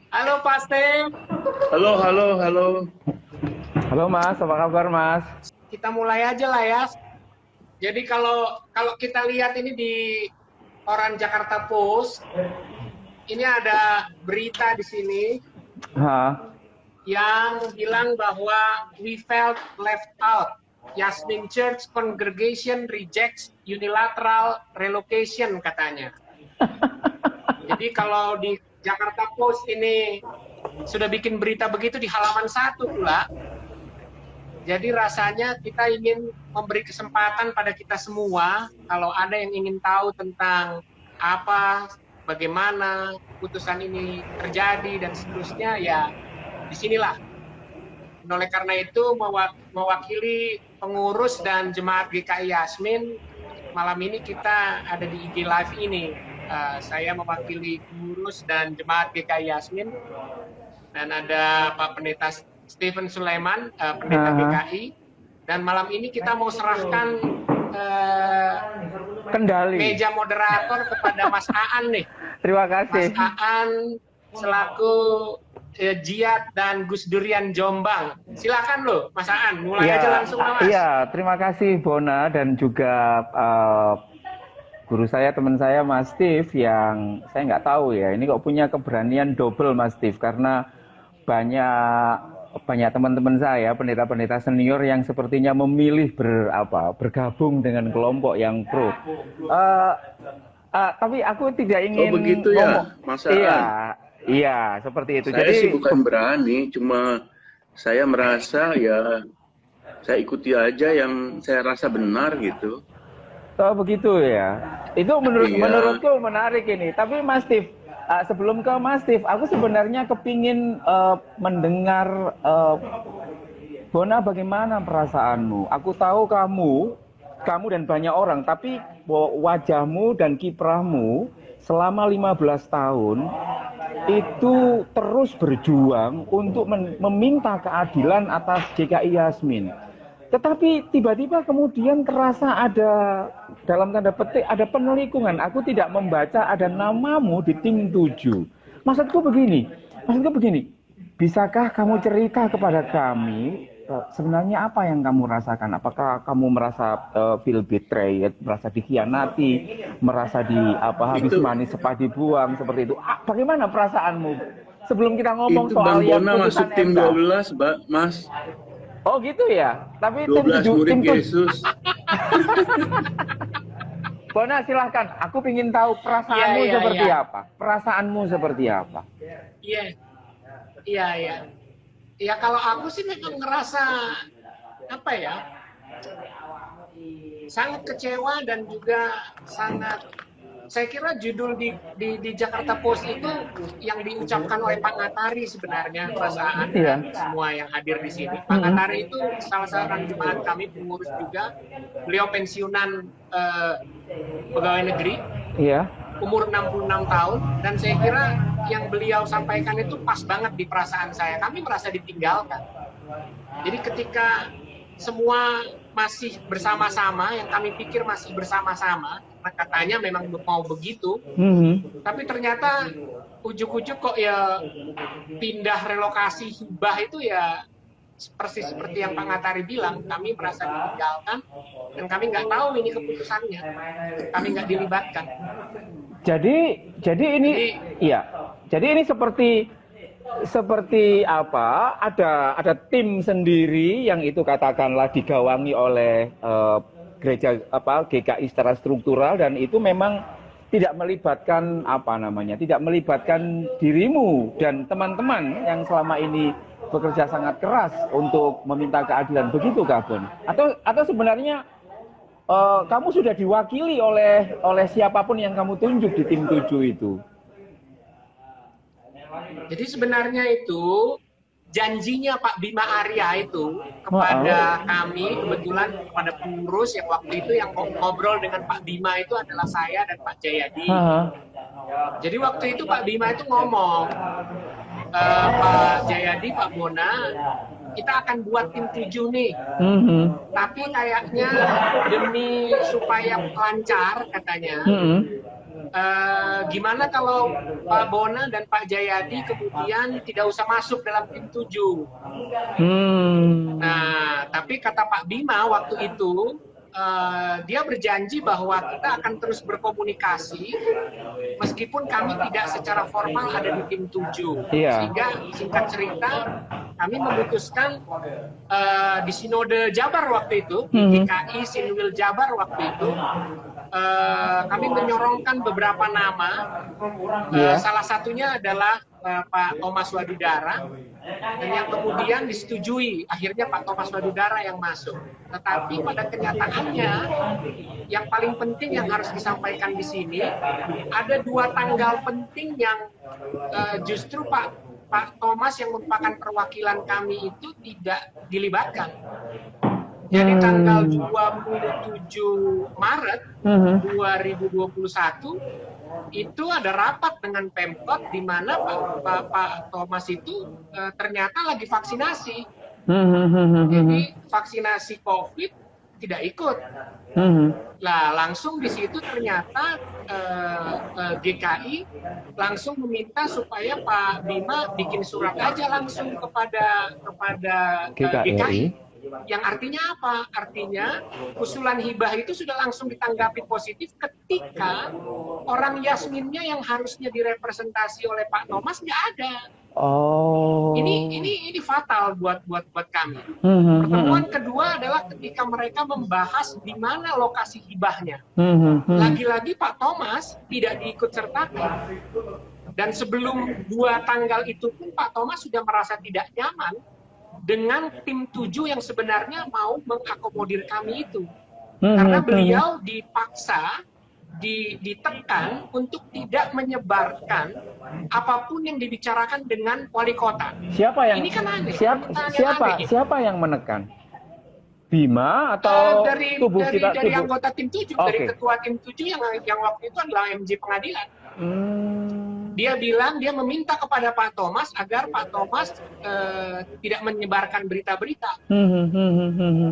Halo Pak Steve, Halo, halo, halo. Halo Mas, apa kabar Mas? kita mulai aja lah ya. Jadi kalau kalau kita lihat ini di Koran Jakarta Post, ini ada berita di sini Hah? yang bilang bahwa we felt left out. Yasmin Church Congregation rejects unilateral relocation katanya. Jadi kalau di Jakarta Post ini sudah bikin berita begitu di halaman 1 pula. Jadi rasanya kita ingin memberi kesempatan pada kita semua, kalau ada yang ingin tahu tentang apa, bagaimana putusan ini terjadi dan seterusnya, ya disinilah. Oleh karena itu mewakili pengurus dan jemaat GKI Yasmin, malam ini kita ada di IG Live ini. Saya mewakili pengurus dan jemaat GKI Yasmin, dan ada Pak Pendeta Stephen Sulaiman, pendeta GKI, dan malam ini kita mau serahkan Kendali. meja moderator kepada Mas Aan nih. Terima Mas kasih. Aan selaku Jiat dan Gus Durian Jombang. Silakan loh Mas Aan, mulai Iya, aja langsung Mas. Iya, terima kasih Bona dan juga guru saya, teman saya Mas Steve yang saya nggak tahu ya, ini kok punya keberanian double Mas Steve karena banyak teman-teman saya, pendeta-pendeta senior yang sepertinya memilih bergabung dengan kelompok yang pro. Tapi aku tidak ingin Oh begitu ya, Mas Aan. Iya, iya, seperti itu. Saya Jadi sih bukan berani, cuma saya merasa ya saya ikuti aja yang saya rasa benar gitu. oh begitu ya. Itu Iya. menurutku menarik ini. Tapi Mas Steve, sebelum ke Mas Steve, aku sebenarnya kepingin mendengar Bona, bagaimana perasaanmu? Aku tahu kamu dan banyak orang, tapi wajahmu dan kiprahmu selama 15 tahun itu terus berjuang untuk meminta keadilan atas GKI Yasmin. Tetapi tiba-tiba kemudian terasa ada, dalam tanda petik, ada penelikungan. Aku tidak membaca ada namamu di tim 7. Maksudku begini, bisakah kamu cerita kepada kami sebenarnya apa yang kamu rasakan? Apakah kamu merasa feel betrayed, merasa dikhianati, merasa habis manis sepah dibuang seperti itu? Bagaimana perasaanmu? Sebelum kita ngomong Itu soal Bang yang Bona masuk putusan tim MK. 12, Mas. Oh gitu ya. Tapi 12 murid tim 7. Yesus. Bona silahkan. Aku ingin tahu perasaanmu Iya, seperti iya. apa. Perasaanmu seperti apa? Iya. Ya kalau aku sih memang ngerasa apa ya, sangat kecewa dan juga sangat, saya kira judul di Jakarta Post itu yang diucapkan oleh Pak Ngatari sebenarnya, perasaan Iya. semua yang hadir di sini. Pak Ngatari itu salah seorang jemaat kami, pengurus juga. Beliau pensiunan pegawai negeri, Iya. umur 66 tahun, dan saya kira yang beliau sampaikan itu pas banget di perasaan saya. Kami merasa ditinggalkan. Jadi ketika semua masih bersama-sama, yang kami pikir masih bersama-sama, karena katanya memang mau begitu, tapi ternyata ujuk-ujuk kok ya pindah relokasi hibah itu ya persis seperti yang Pak Ngatari bilang, kami merasa ditinggalkan dan kami nggak tahu ini keputusannya, kami nggak dilibatkan. Jadi ini seperti apa? Ada tim sendiri yang itu katakanlah digawangi oleh gereja GKI secara struktural, dan itu memang tidak melibatkan tidak melibatkan dirimu dan teman-teman yang selama ini bekerja sangat keras untuk meminta keadilan, begitu Kak Bon? Atau sebenarnya kamu sudah diwakili oleh siapapun yang kamu tunjuk di tim 7 itu? Jadi sebenarnya itu janjinya Pak Bima Arya itu kepada kami, kebetulan kepada pengurus yang waktu itu yang ngobrol dengan Pak Bima itu adalah saya dan Pak Jayadi. Jadi waktu itu Pak Bima itu ngomong, Pak Jayadi, Pak Bona, kita akan buat tim 7 nih. Tapi kayaknya demi supaya lancar katanya, gimana kalau Pak Bona dan Pak Jayadi kemudian tidak usah masuk dalam tim 7. Nah, tapi kata Pak Bima waktu itu, dia berjanji bahwa kita akan terus berkomunikasi meskipun kami tidak secara formal ada di tim 7. Sehingga singkat cerita kami memutuskan di Sinode Jabar waktu itu, di GKI Sinwil Jabar waktu itu, kami menyorongkan beberapa nama. Salah satunya adalah Pak Thomas Wadudara, dan yang kemudian disetujui, akhirnya Pak Thomas Wadudara yang masuk. Tetapi pada kenyataannya, yang paling penting yang harus disampaikan di sini, ada 2 tanggal penting yang justru Pak Thomas yang merupakan perwakilan kami itu tidak dilibatkan. Jadi tanggal 27 Maret 2021 itu ada rapat dengan Pemkot di mana Pak Thomas itu ternyata lagi vaksinasi. Jadi vaksinasi COVID tidak ikut. Lah langsung di situ ternyata GKI langsung meminta supaya Pak Bima bikin surat aja langsung kepada GKI. Yang artinya apa? Artinya usulan hibah itu sudah langsung ditanggapi positif ketika orang Yasminnya yang harusnya direpresentasi oleh Pak Thomas nggak ada. Ini fatal buat kami. Pertemuan kedua adalah ketika mereka membahas di mana lokasi hibahnya. Lagi-lagi Pak Thomas tidak diikut sertakan. Dan sebelum 2 tanggal itu pun Pak Thomas sudah merasa tidak nyaman dengan tim 7 yang sebenarnya mau mengakomodir kami itu. Karena beliau dipaksa, ditekan untuk tidak menyebarkan apapun yang dibicarakan dengan wali kota. Siapa yang ini kan aneh. Siapa yang menekan? Bima atau dari anggota tim 7, dari ketua tim 7 yang waktu itu adalah MJ Pengadilan. Dia bilang, dia meminta kepada Pak Thomas agar Pak Thomas tidak menyebarkan berita-berita.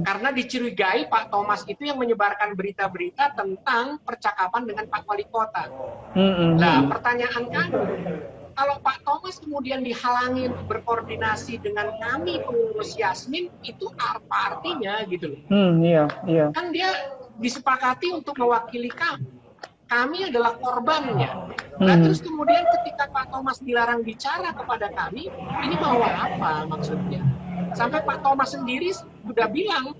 Karena dicurigai Pak Thomas itu yang menyebarkan berita-berita tentang percakapan dengan Pak Wali Kota. Nah, pertanyaan kami, kalau Pak Thomas kemudian dihalangi berkoordinasi dengan kami pengurus Yasmin, itu apa artinya gitu loh? Iya. Kan dia disepakati untuk mewakili kami. Kami adalah korbannya. Nah, terus kemudian ketika Pak Thomas dilarang bicara kepada kami, ini mau apa maksudnya? Sampai Pak Thomas sendiri sudah bilang,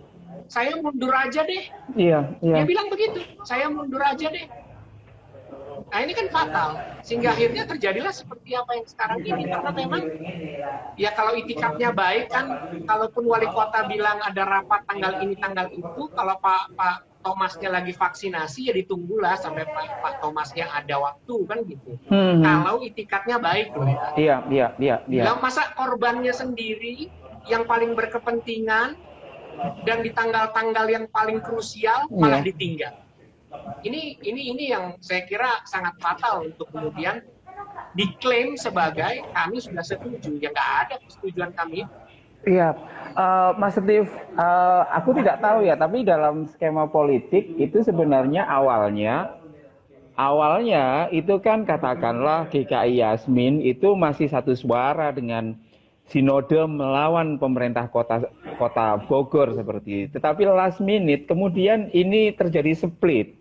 saya mundur aja deh. Iya. Dia bilang begitu, saya mundur aja deh. Nah, ini kan fatal. Sehingga akhirnya terjadilah seperti apa yang sekarang ini. Karena memang, ya kalau itikadnya baik kan, kalaupun wali kota bilang ada rapat tanggal ini, tanggal itu, kalau Pak Thomasnya lagi vaksinasi, ya ditunggulah sampai Pak Thomasnya ada waktu, kan gitu. Kalau itikadnya baik loh ya. Iya. Nah, masa korbannya sendiri yang paling berkepentingan dan di tanggal-tanggal yang paling krusial malah ditinggal. Ini yang saya kira sangat fatal untuk kemudian diklaim sebagai kami sudah setuju. Ya nggak ada persetujuan kami. Iya, Mas Steve, aku tidak tahu ya, tapi dalam skema politik itu sebenarnya awalnya itu kan katakanlah GKI Yasmin itu masih satu suara dengan sinode melawan pemerintah kota Bogor seperti itu. Tetapi last minute kemudian ini terjadi split.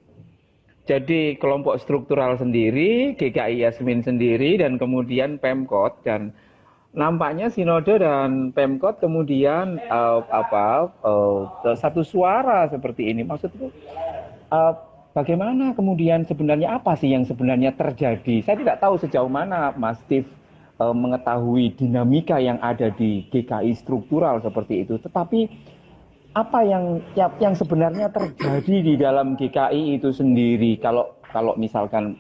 Jadi kelompok struktural sendiri, GKI Yasmin sendiri, dan kemudian Pemkot, dan nampaknya Sinode dan Pemkot kemudian satu suara seperti ini. Maksudku bagaimana kemudian sebenarnya apa sih yang sebenarnya terjadi? Saya tidak tahu sejauh mana Mas Steve mengetahui dinamika yang ada di GKI struktural seperti itu. Tetapi apa yang sebenarnya terjadi di dalam GKI itu sendiri? Kalau misalkan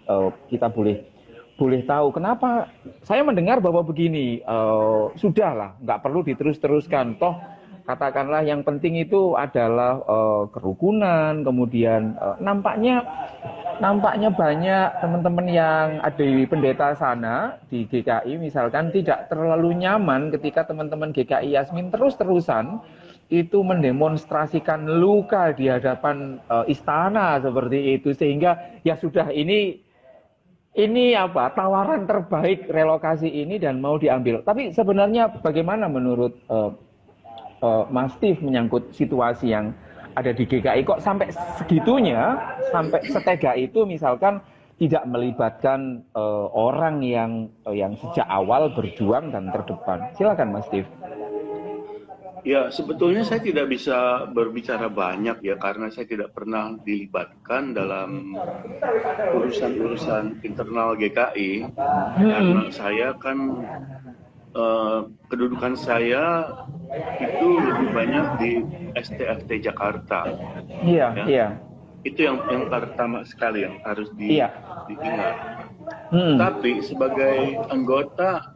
kita boleh tahu, kenapa saya mendengar bahwa begini, sudahlah, nggak perlu diterus-teruskan, toh katakanlah yang penting itu adalah kerukunan, kemudian nampaknya banyak teman-teman yang ada di pendeta sana di GKI misalkan tidak terlalu nyaman ketika teman-teman GKI Yasmin terus-terusan itu mendemonstrasikan luka di hadapan istana seperti itu, sehingga ya sudah ini apa tawaran terbaik relokasi ini dan mau diambil. Tapi sebenarnya bagaimana menurut Mas Steve menyangkut situasi yang ada di GKI, kok sampai segitunya, sampai setega itu misalkan tidak melibatkan orang yang sejak awal berjuang dan terdepan. Silakan Mas Steve. Ya, sebetulnya saya tidak bisa berbicara banyak ya, karena saya tidak pernah dilibatkan dalam urusan-urusan internal GKI. Karena saya kan kedudukan saya itu lebih banyak di STFT Jakarta. Iya, ya. iya. Itu yang pertama sekali yang harus diingat. Tapi sebagai anggota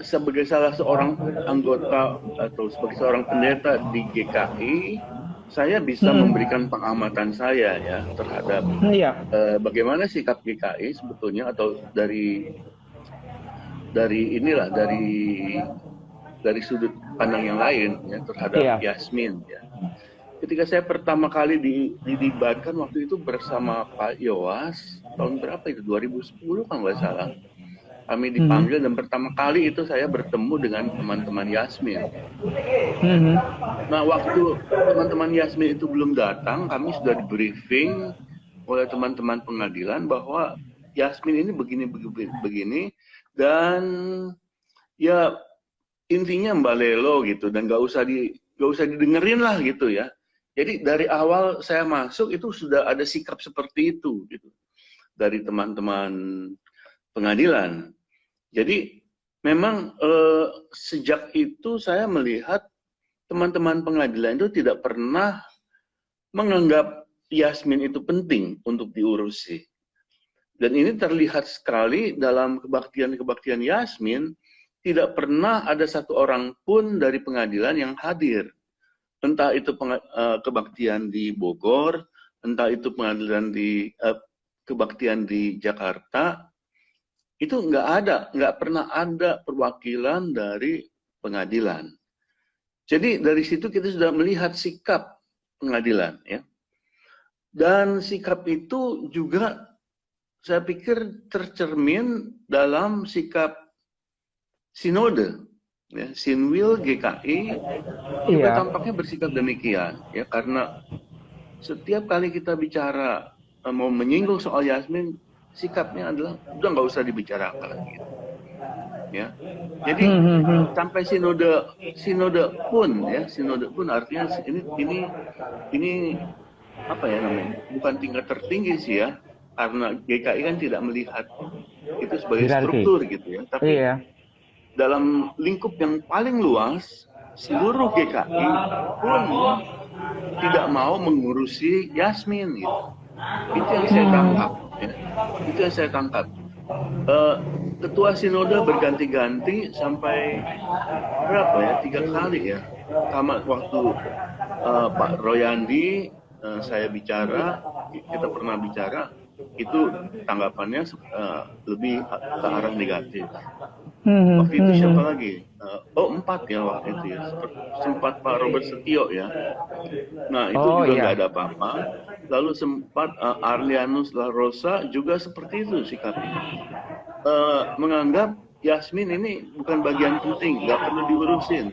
sebagai salah seorang anggota atau sebagai seorang pendeta di GKI, saya bisa memberikan pengamatan saya ya terhadap bagaimana sikap GKI sebetulnya, atau dari sudut pandang yang lain ya terhadap Yasmin ya. Ketika saya pertama kali dilibatkan waktu itu bersama Pak Yowas, tahun berapa itu, 2010 kalau nggak salah, kami dipanggil dan pertama kali itu saya bertemu dengan teman-teman Yasmin. Nah, waktu teman-teman Yasmin itu belum datang, kami sudah di briefing oleh teman-teman pengadilan bahwa Yasmin ini begini dan ya intinya Mbak Lelo gitu, dan nggak usah didengerin lah gitu ya. Jadi dari awal saya masuk itu sudah ada sikap seperti itu gitu dari teman-teman pengadilan. Jadi memang sejak itu saya melihat teman-teman pengadilan itu tidak pernah menganggap Yasmin itu penting untuk diurusi. Dan ini terlihat sekali dalam kebaktian Yasmin, tidak pernah ada satu orang pun dari pengadilan yang hadir. Entah itu kebaktian di Bogor, entah itu kebaktian di Jakarta, itu nggak pernah ada perwakilan dari pengadilan. Jadi dari situ kita sudah melihat sikap pengadilan ya. Dan sikap itu juga saya pikir tercermin dalam sikap sinode ya, Sinwil GKI juga tampaknya bersikap demikian ya, karena setiap kali kita bicara mau menyinggung soal Yasmin, sikapnya adalah udah nggak usah dibicarakan gitu. Ya. Jadi sampai sinode pun artinya ini apa ya namanya? Bukan tingkat tertinggi sih ya. Karena GKI kan tidak melihat itu sebagai struktur gitu ya. Tapi dalam lingkup yang paling luas, seluruh GKI pun tidak mau mengurusi Yasmin gitu. Itu yang saya tangkap ya. Itu yang saya tangkap. Ketua sinode berganti-ganti sampai berapa ya, 3 kali ya. Sama waktu Pak Royandi saya bicara, kita pernah bicara, itu tanggapannya lebih ke arah negatif. Waktu itu siapa lagi? 4 ya waktu itu ya. Sempat Pak Robert Setio ya. Nah itu juga nggak ada apa-apa. Lalu sempat Arlianus La Rosa juga seperti itu sikapnya. Menganggap Yasmin ini bukan bagian penting, nggak perlu diurusin.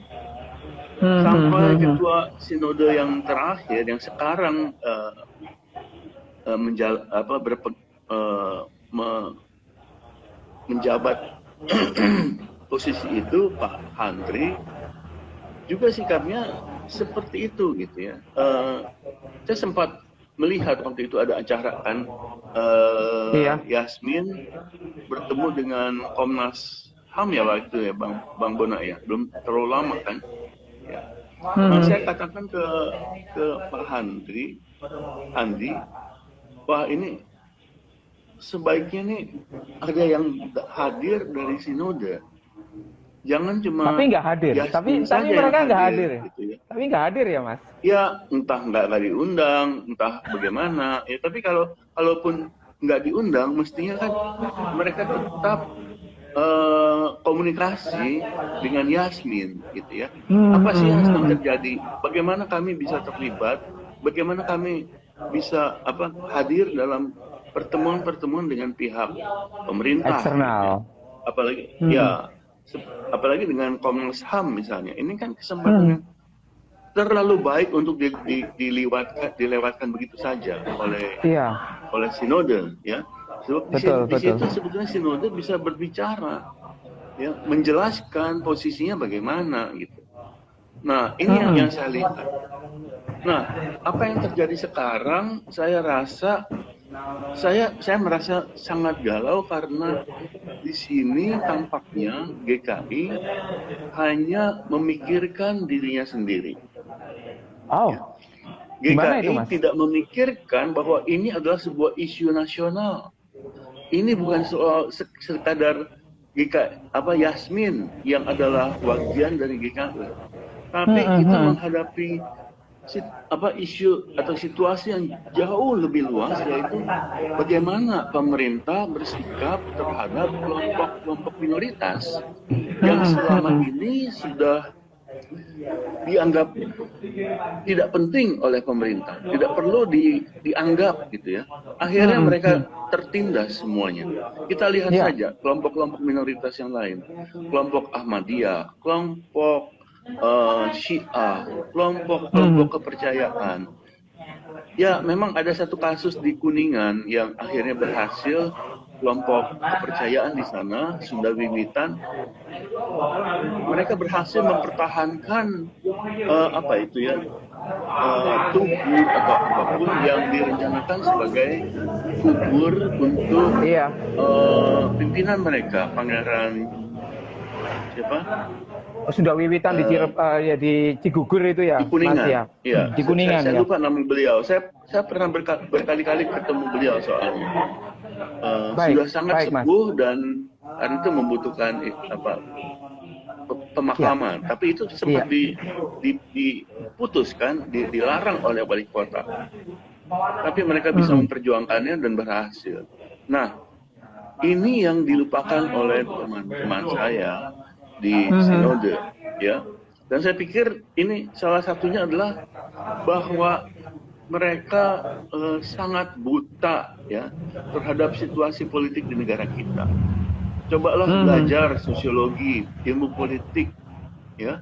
Sampai ketua sinode yang terakhir, yang sekarang menjabat posisi itu, Pak Handri, juga sikapnya seperti itu gitu ya. Saya sempat melihat waktu itu ada acara kan, Yasmin bertemu dengan Komnas HAM ya waktu itu ya, Bang Bona ya, belum terlalu lama kan. Ya. Nah, saya katakan ke Pak Handri, wah ini sebaiknya nih ada yang hadir dari sinode. jangan cuma Tapi nggak hadir. Yasmin Tapi saja yang mereka nggak hadir. gitu ya. Tapi nggak hadir ya, Mas? Ya entah nggak diundang, entah bagaimana. Ya tapi kalaupun nggak diundang, mestinya kan mereka tetap komunikasi dengan Yasmin, gitu ya. Apa sih yang sedang terjadi? Bagaimana kami bisa terlibat? Bagaimana kami bisa hadir dalam pertemuan-pertemuan dengan pihak pemerintah? Eksternal. Apalagi apalagi dengan Komnas HAM misalnya. Ini kan kesempatan yang terlalu baik untuk dilewatkan begitu saja oleh sinode, ya. Sebab di situ sebetulnya sinode bisa berbicara, ya, menjelaskan posisinya bagaimana gitu. Nah, ini yang saya lihat. Nah, apa yang terjadi sekarang? Saya rasa saya merasa sangat galau karena di sini tampaknya GKI hanya memikirkan dirinya sendiri. Oh. GKI tidak memikirkan bahwa ini adalah sebuah isu nasional. Ini bukan soal sekadar Yasmin yang adalah bagian dari GKI, tapi kita menghadapi isu atau situasi yang jauh lebih luas, yaitu bagaimana pemerintah bersikap terhadap kelompok-kelompok minoritas yang selama ini sudah dianggap tidak penting oleh pemerintah, tidak perlu dianggap gitu ya. Akhirnya mereka tertindas semuanya. Kita lihat saja kelompok-kelompok minoritas yang lain, kelompok Ahmadiyah, kelompok Syiah, kelompok kepercayaan. Ya, memang ada satu kasus di Kuningan yang akhirnya berhasil. Kelompok kepercayaan di sana, Sunda Wiwitan, mereka berhasil mempertahankan tugu atau apapun yang direncanakan sebagai kubur untuk pimpinan mereka, Pangeran siapa? Sunda Wiwitan di Cigugur itu ya, di Kuningan. Mas, ya? Ya. Di Kuningan. Saya lupa nama beliau. Saya pernah berkali-kali ketemu beliau soalnya. Sudah sangat sepuh dan itu membutuhkan pemakaman. Tapi itu sempat diputuskan, dilarang oleh wali kota. Tapi mereka bisa memperjuangkannya dan berhasil. Nah, ini yang dilupakan oleh teman-teman saya di sinode, ya. Dan saya pikir ini salah satunya adalah bahwa mereka sangat buta, ya, terhadap situasi politik di negara kita. Cobalah belajar sosiologi, ilmu politik, ya.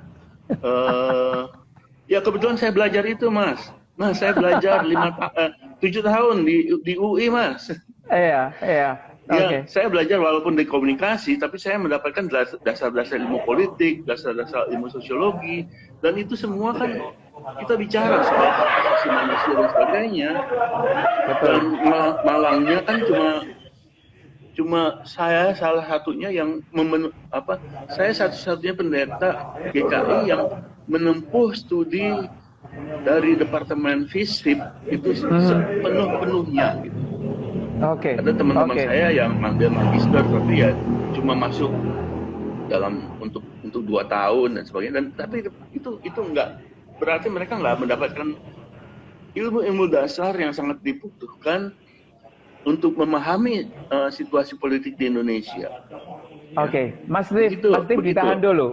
Ya kebetulan saya belajar itu, Mas. Mas, saya belajar 7 tahun di UI, Mas. Iya. Ya, saya belajar walaupun di komunikasi, tapi saya mendapatkan dasar-dasar ilmu politik, dasar-dasar ilmu sosiologi, dan itu semua kan kita bicara soal hak asasi manusia dan sebagainya. Dan malangnya kan cuma saya salah satunya yang saya satu-satunya pendeta GKI yang menempuh studi dari Departemen FISIP itu sepenuh-penuhnya gitu. Ada teman-teman saya yang ambil magister tapi ya cuma masuk untuk 2 tahun dan sebagainya, tapi itu enggak berarti mereka nggak mendapatkan ilmu dasar yang sangat dibutuhkan untuk memahami situasi politik di Indonesia. Oke, Mas Rif ditahan dulu.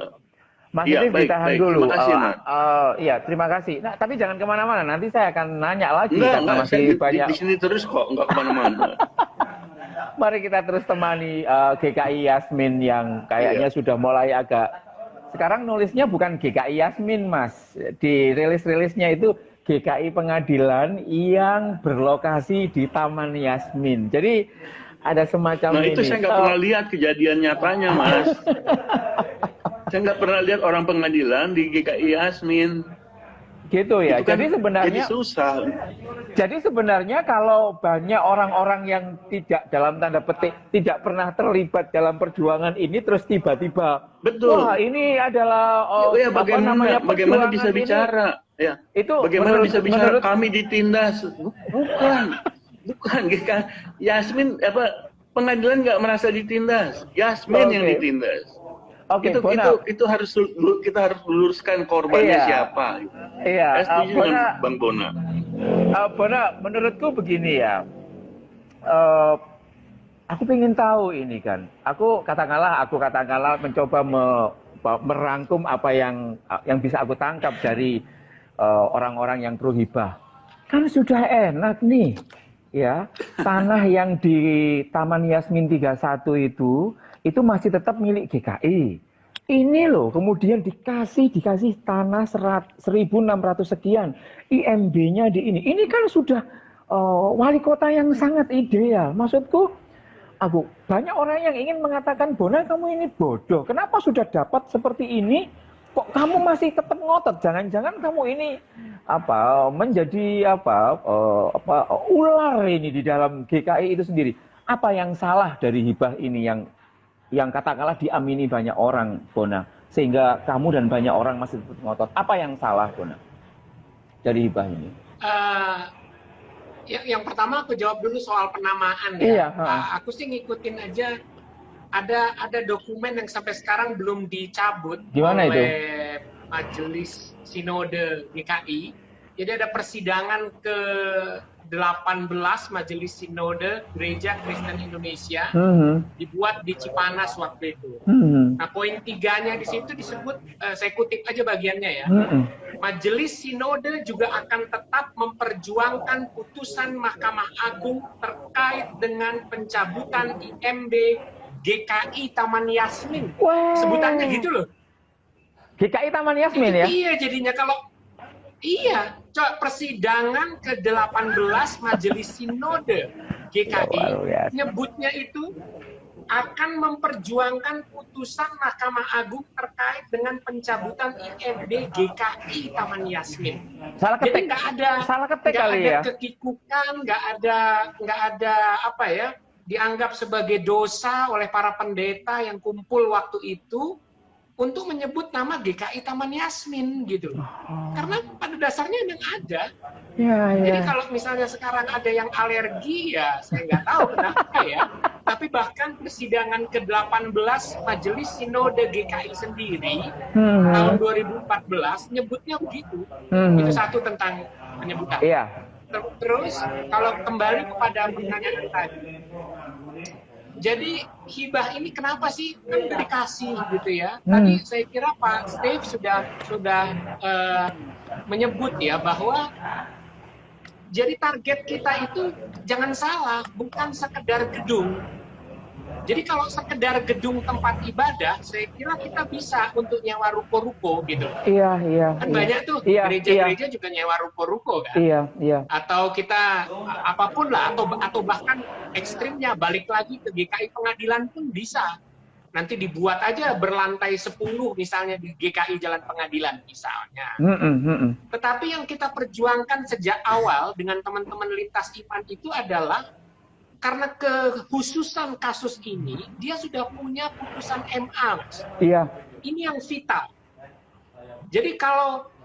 Mas Rif ditahan dulu. Terima kasih, iya, terima kasih. Nah, tapi jangan kemana-mana. Nanti saya akan nanya lagi. Enggak, saya banyak di sini terus kok, nggak kemana-mana. Mari kita terus temani GKI Yasmin yang kayaknya sudah mulai agak. Sekarang nulisnya bukan GKI Yasmin, Mas. Di rilis-rilisnya itu GKI Pengadilan yang berlokasi di Taman Yasmin. Jadi ada semacam itu saya nggak pernah lihat kejadian nyatanya, Mas. Saya nggak pernah lihat orang pengadilan di GKI Yasmin. Gitu ya. Kan, jadi sebenarnya jadi susah. Jadi sebenarnya kalau banyak orang-orang yang tidak dalam tanda petik tidak pernah terlibat dalam perjuangan ini terus tiba-tiba, wah ini adalah bagaimana bisa bicara? Ya. Itu bagaimana bisa bicara kami ditindas? Bukan GKI Yasmin pengadilan nggak merasa ditindas. Yasmin yang ditindas. Oke, itu Bona. itu harus kita harus luruskan korbannya Iya. siapa. Iya, Saya setuju Bona, dengan Bang Bona. Bona, menurutku begini ya. Eh, aku ingin tahu ini kan. Aku katakanlah mencoba merangkum apa yang bisa aku tangkap dari orang-orang yang pro hibah. Kan sudah enak nih, ya. Tanah yang di Taman Yasmin 31 itu masih tetap milik GKI. Ini loh, kemudian dikasih tanah 1.600 sekian, IMB-nya di ini. Ini kan sudah wali kota yang sangat ideal. Maksudku, banyak orang yang ingin mengatakan, Bona kamu ini bodoh. Kenapa sudah dapat seperti ini? Kok kamu masih tetap ngotot? Jangan-jangan kamu ini menjadi ular ini di dalam GKI itu sendiri. Apa yang salah dari hibah ini yang katakanlah diamini banyak orang, Bona, sehingga kamu dan banyak orang masih tetap ngotot? Apa yang salah, Bona, dari hibah ini? Yang pertama aku jawab dulu soal penamaan Iya, ya. Aku sih ngikutin aja. Ada dokumen yang sampai sekarang belum dicabut Gimana oleh itu? Majelis Sinode GKI. Jadi ada persidangan ke-18 Majelis Sinode Gereja Kristen Indonesia dibuat di Cipanas waktu itu. Nah, poin 3-nya di situ disebut, saya kutip aja bagiannya ya. Majelis Sinode juga akan tetap memperjuangkan putusan Mahkamah Agung terkait dengan pencabutan IMB GKI Taman Yasmin. Wow. Sebutannya gitu loh. GKI Taman Yasmin ya? Iya, jadinya persidangan ke-18 Majelis Sinode GKI nyebutnya itu akan memperjuangkan putusan Mahkamah Agung terkait dengan pencabutan IMB GKI Taman Yasmin. Jadi nggak ada kekikukan, nggak ada apa ya, dianggap sebagai dosa oleh para pendeta yang kumpul waktu itu untuk menyebut nama GKI Taman Yasmin gitu. Karena pada dasarnya memang ada. Jadi kalau misalnya sekarang ada yang alergi ya saya nggak tahu kenapa ya. Tapi bahkan persidangan ke-18 Majelis Sinode GKI sendiri tahun 2014 nyebutnya begitu. Itu satu tentang penyebutan. Terus kalau kembali kepada pertanyaan tadi, jadi hibah ini kenapa sih kan dikasih gitu ya? Tadi saya kira Pak Steve sudah menyebut ya bahwa jadi target kita itu jangan salah, bukan sekedar gedung. Jadi kalau sekedar gedung tempat ibadah, saya kira kita bisa untuk nyewa ruko-ruko gitu. Kan banyak tuh gereja-gereja juga nyewa ruko-ruko kan. Atau kita apapun lah, atau bahkan ekstrimnya balik lagi ke GKI Pengadilan pun bisa. Nanti dibuat aja berlantai 10 misalnya di GKI Jalan Pengadilan misalnya. Tetapi yang kita perjuangkan sejak awal dengan teman-teman lintas iman itu adalah karena kekhususan kasus ini, dia sudah punya putusan MA, Mas. Ini yang vital. Jadi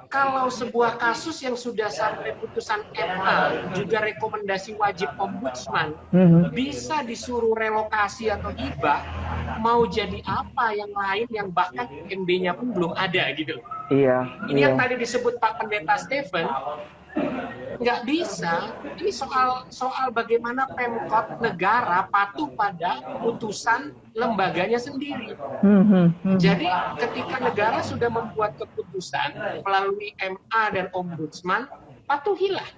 kalau sebuah kasus yang sudah sampai putusan MA, juga rekomendasi wajib ombudsman, bisa disuruh relokasi atau hibah, mau jadi apa yang lain yang bahkan MB-nya pun belum ada gitu. Ini yang tadi disebut Pak Pendeta Stephen, nggak bisa. Ini soal bagaimana Pemkot negara patuh pada putusan lembaganya sendiri. Jadi ketika negara sudah membuat keputusan melalui MA dan Ombudsman, patuhilah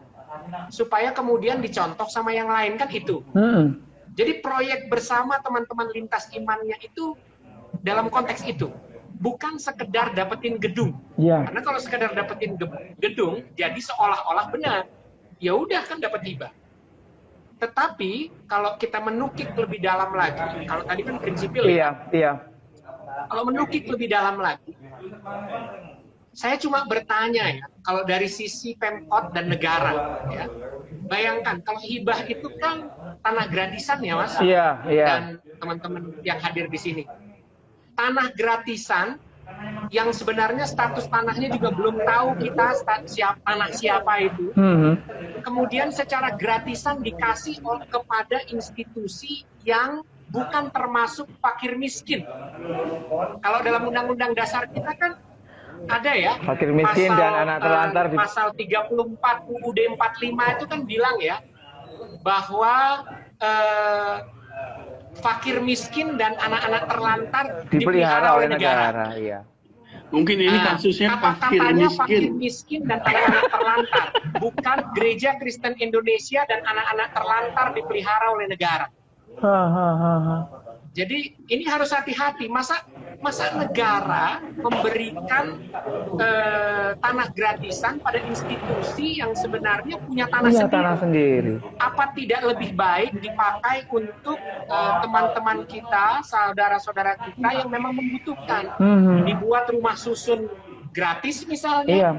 supaya kemudian dicontoh sama yang lain, kan itu. Jadi proyek bersama teman-teman lintas imannya itu dalam konteks itu. Bukan sekedar dapetin gedung. Karena kalau sekedar dapetin gedung, jadi seolah-olah benar. Ya udah kan dapat hibah. Tetapi kalau kita menukik lebih dalam lagi, kalau tadi kan prinsipil kalau menukik lebih dalam lagi, saya cuma bertanya ya, kalau dari sisi Pemkot dan negara, ya, bayangkan kalau hibah itu kan tanah gratisan ya Mas, dan teman-teman yang hadir di sini. Tanah gratisan yang sebenarnya status tanahnya juga belum tahu kita tanah siapa itu. Kemudian secara gratisan dikasih kepada institusi yang bukan termasuk fakir miskin. Kalau dalam Undang-Undang Dasar kita kan ada ya, fakir miskin dan anak terlantar pasal 34 UUD 45 itu kan bilang ya bahwa fakir miskin dan anak-anak terlantar dipelihara oleh negara. Iya. Mungkin ini kasusnya fakir miskin dan anak-anak terlantar, bukan Gereja Kristen Indonesia dan anak-anak terlantar dipelihara oleh negara. Jadi ini harus hati-hati. Masa negara memberikan tanah gratisan pada institusi yang sebenarnya punya tanah sendiri. Apa tidak lebih baik dipakai untuk teman-teman kita, saudara-saudara kita yang memang membutuhkan? Dibuat rumah susun gratis misalnya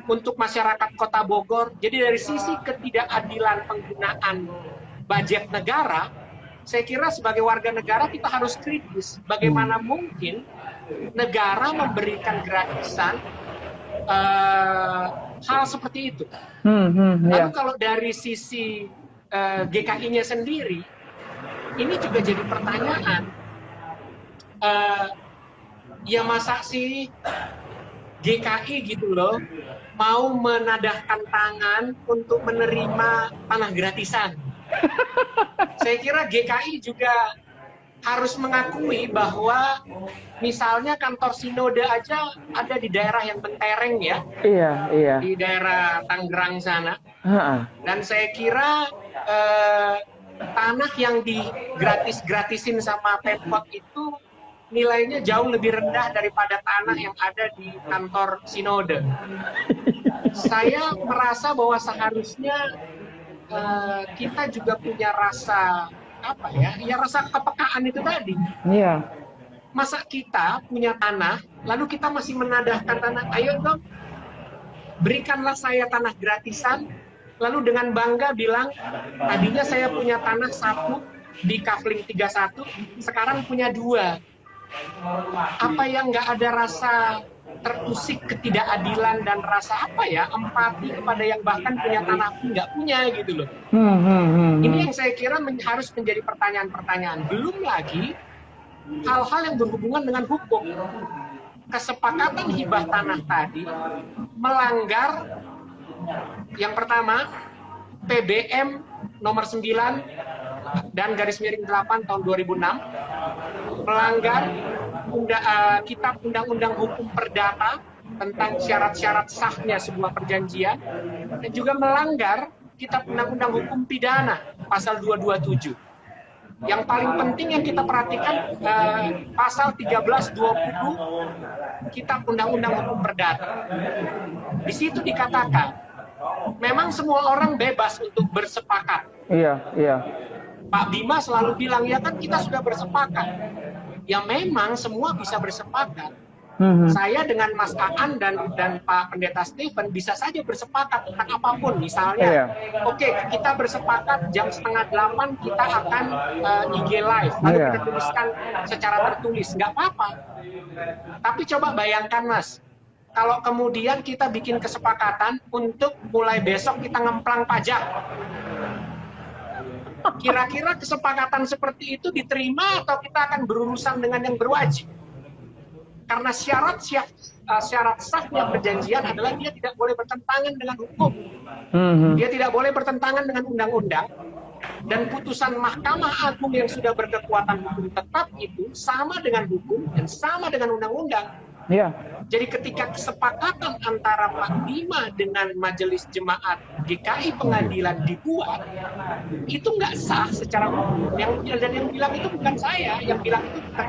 untuk masyarakat Kota Bogor. Jadi dari sisi ketidakadilan penggunaan budget negara, saya kira sebagai warga negara kita harus kritis. Bagaimana mungkin negara memberikan gratisan hal seperti itu? Lalu kalau dari sisi GKI-nya sendiri, ini juga jadi pertanyaan. Ya masa sih GKI gitu loh mau menadahkan tangan untuk menerima tanah gratisan? Saya kira GKI juga harus mengakui bahwa misalnya kantor sinode aja ada di daerah yang mentereng ya, di daerah Tangerang sana. Dan saya kira tanah yang digratis-gratisin sama Pemkot itu nilainya jauh lebih rendah daripada tanah yang ada di kantor sinode. Saya merasa bahwa seharusnya kita juga punya rasa rasa kepekaan itu tadi. Iya. Masa kita punya tanah, lalu kita masih menadahkan tanah, ayo dong, berikanlah saya tanah gratisan, lalu dengan bangga bilang, tadinya saya punya tanah 1 di Kafling 31, sekarang punya 2. Apa yang nggak ada rasa terusik ketidakadilan dan rasa empati kepada yang bahkan punya tanah pun nggak punya gitu loh. Ini yang saya kira harus menjadi pertanyaan-pertanyaan. Belum lagi hal-hal yang berhubungan dengan hukum. Kesepakatan hibah tanah tadi melanggar yang pertama PBM nomor 9 dan /8 tahun 2006, melanggar Kitab Undang-Undang Hukum Perdata tentang syarat-syarat sahnya sebuah perjanjian, dan juga melanggar Kitab Undang-Undang Hukum Pidana pasal 227. Yang paling penting yang kita perhatikan pasal 1320 Kitab Undang-Undang Hukum Perdata. Di situ dikatakan memang semua orang bebas untuk bersepakat. Iya. Pak Bima selalu bilang, ya kan kita sudah bersepakat. Ya memang semua bisa bersepakat. Saya dengan Mas Aan dan Pak Pendeta Stephen bisa saja bersepakat tentang apapun. Misalnya, oke, kita bersepakat jam 7:30 kita akan IG live, lalu kita tuliskan secara tertulis, nggak apa-apa. Tapi coba bayangkan Mas, kalau kemudian kita bikin kesepakatan untuk mulai besok kita ngemplang pajak. Kira-kira kesepakatan seperti itu diterima atau kita akan berurusan dengan yang berwajib? Karena syarat sahnya perjanjian adalah dia tidak boleh bertentangan dengan hukum. Dia tidak boleh bertentangan dengan undang-undang. Dan putusan Mahkamah Agung yang sudah berkekuatan hukum tetap itu sama dengan hukum dan sama dengan undang-undang. Jadi ketika kesepakatan antara Pak Bima dengan Majelis Jemaat GKI Pengadilan dibuat, itu nggak sah secara hukum. Dan yang bilang itu bukan saya, yang bilang itu bukan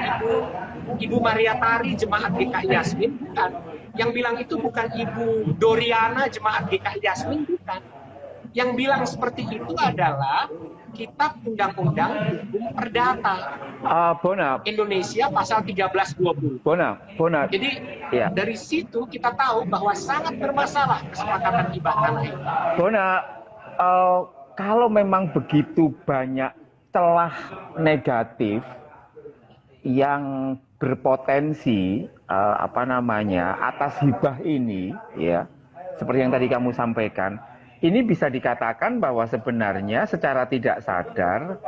Ibu Maria Tari Jemaat GKI Yasmin, bukan. Yang bilang itu bukan Ibu Doriana Jemaat GKI Yasmin, bukan. Yang bilang seperti itu adalah Kitab Undang-Undang Hukum Perdata Indonesia pasal 1320. Jadi dari situ kita tahu bahwa sangat bermasalah kesepakatan hibah tanah itu. Kalau memang begitu banyak celah negatif yang berpotensi atas hibah ini, ya, seperti yang tadi kamu sampaikan, ini bisa dikatakan bahwa sebenarnya secara tidak sadar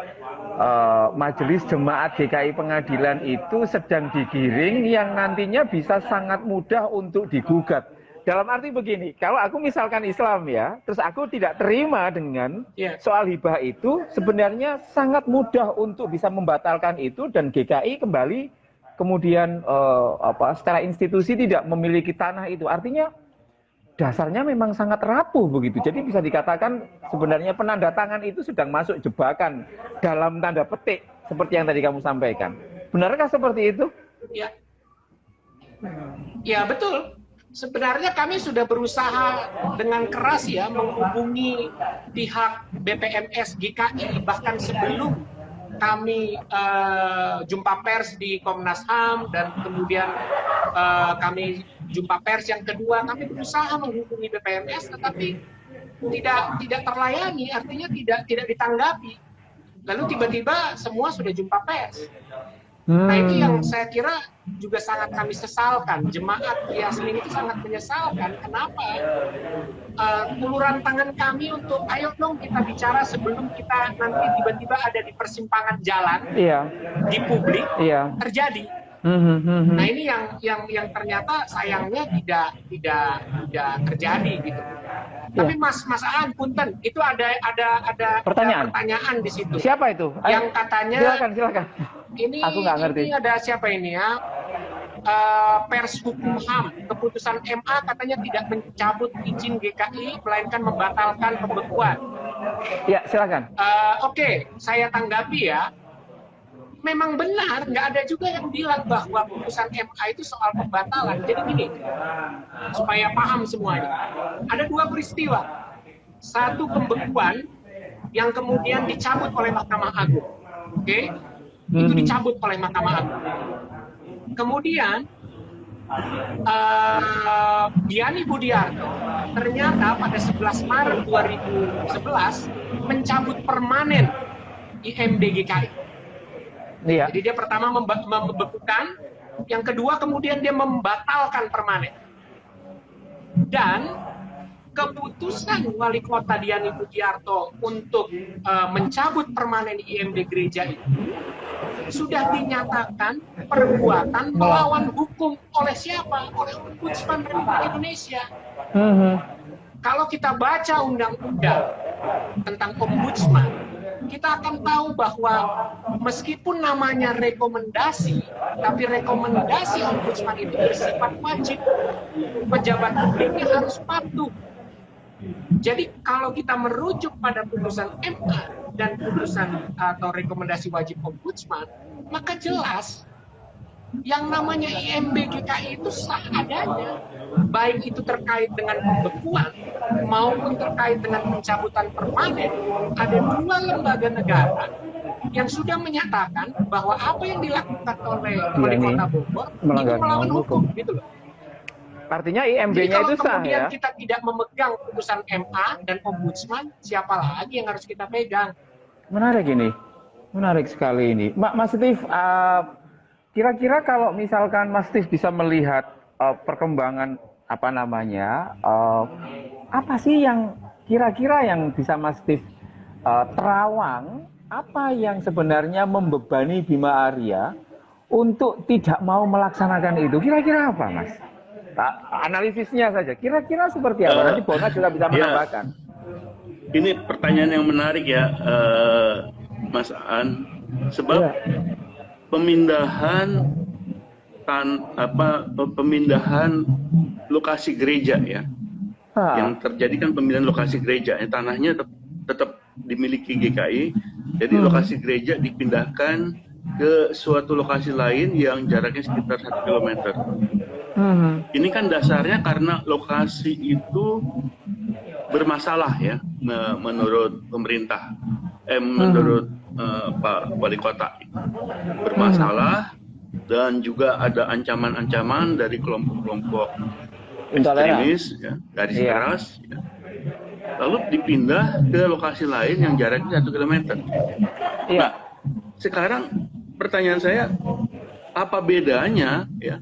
Majelis Jemaat GKI Pengadilan itu sedang digiring yang nantinya bisa sangat mudah untuk digugat. Dalam arti begini, kalau aku misalkan Islam ya, terus aku tidak terima dengan soal hibah itu, sebenarnya sangat mudah untuk bisa membatalkan itu dan GKI kembali kemudian secara institusi tidak memiliki tanah itu. Artinya dasarnya memang sangat rapuh begitu. Jadi bisa dikatakan sebenarnya penandatangan itu sedang masuk jebakan dalam tanda petik seperti yang tadi kamu sampaikan. Benarkah seperti itu? Ya, ya betul. Sebenarnya kami sudah berusaha dengan keras ya menghubungi pihak BPMS GKI bahkan sebelum kami jumpa pers di Komnas HAM dan kemudian kami jumpa pers yang kedua, kami berusaha menghubungi BPMS tetapi tidak terlayani, artinya tidak ditanggapi. Lalu tiba-tiba semua sudah jumpa pers. Nah itu yang saya kira juga sangat kami sesalkan. Jemaat Yasmin itu sangat menyesalkan. Kenapa? Uluran tangan kami untuk ayo dong kita bicara sebelum kita nanti tiba-tiba ada di persimpangan jalan di publik terjadi. Nah ini yang ternyata sayangnya tidak terjadi gitu. Tapi Mas Aan, punten, itu ada pertanyaan di situ. Siapa itu? Yang katanya silakan. Ini aku nggak ngerti. Ini ada siapa ini ya? Pers Hukum HAM, keputusan MA katanya tidak mencabut izin GKI melainkan membatalkan pembekuan. Ya, silakan. Oke, saya tanggapi ya. Memang benar, nggak ada juga yang bilang bahwa putusan MA itu soal pembatalan. Jadi gini, supaya paham semuanya. Ada dua peristiwa. Satu pembekuan yang kemudian dicabut oleh Mahkamah Agung. Oke? Itu dicabut oleh Mahkamah Agung. Kemudian Diani Budiarto ternyata pada 11 Maret 2011 mencabut permanen IMB GKI. Iya. Jadi dia pertama membekukan, yang kedua kemudian dia membatalkan permanen. Dan keputusan Wali Kota Diani Budiarto untuk mencabut permanen IMB gereja itu sudah dinyatakan perbuatan melawan hukum oleh siapa? Oleh Ombudsman Republik Indonesia. Kalau kita baca undang-undang tentang Ombudsman, kita akan tahu bahwa meskipun namanya rekomendasi, tapi rekomendasi Ombudsman itu bersifat wajib. Pejabat publiknya harus patuh. Jadi kalau kita merujuk pada putusan MA dan putusan atau rekomendasi wajib Ombudsman, maka jelas yang namanya IMB GKI itu sah adanya, baik itu terkait dengan pembekuan maupun terkait dengan pencabutan permanen. Ada dua lembaga negara yang sudah menyatakan bahwa apa yang dilakukan oleh Wali Kota Bogor itu melawan hukum, gitu loh. Artinya IMB-nya itu sah kemudian ya? Kita tidak memegang putusan MA dan Ombudsman, siapa lagi yang harus kita pegang? Menarik ini, menarik sekali ini. Mas Steve, kira-kira kalau misalkan Mas Steve bisa melihat perkembangan apa sih yang kira-kira yang bisa Mas Steve terawang, apa yang sebenarnya membebani Bima Arya untuk tidak mau melaksanakan itu? Kira-kira apa, Mas? Analisisnya saja, kira-kira seperti apa? Nanti Bona juga bisa menambahkan. Ini pertanyaan yang menarik ya, Mas Aan, sebab pemindahan lokasi gereja ya, yang terjadi kan pemindahan lokasi gereja, tanahnya tetap dimiliki GKI, jadi lokasi gereja dipindahkan ke suatu lokasi lain yang jaraknya sekitar 1 kilometer. Ini kan dasarnya karena lokasi itu bermasalah ya, menurut pemerintah, menurut Pak Wali Kota, bermasalah dan juga ada ancaman-ancaman dari kelompok-kelompok ekstremis, ya, garis keras. Ya. Lalu dipindah ke lokasi lain yang jaraknya 1 kilometer. Nah, sekarang pertanyaan saya, apa bedanya ya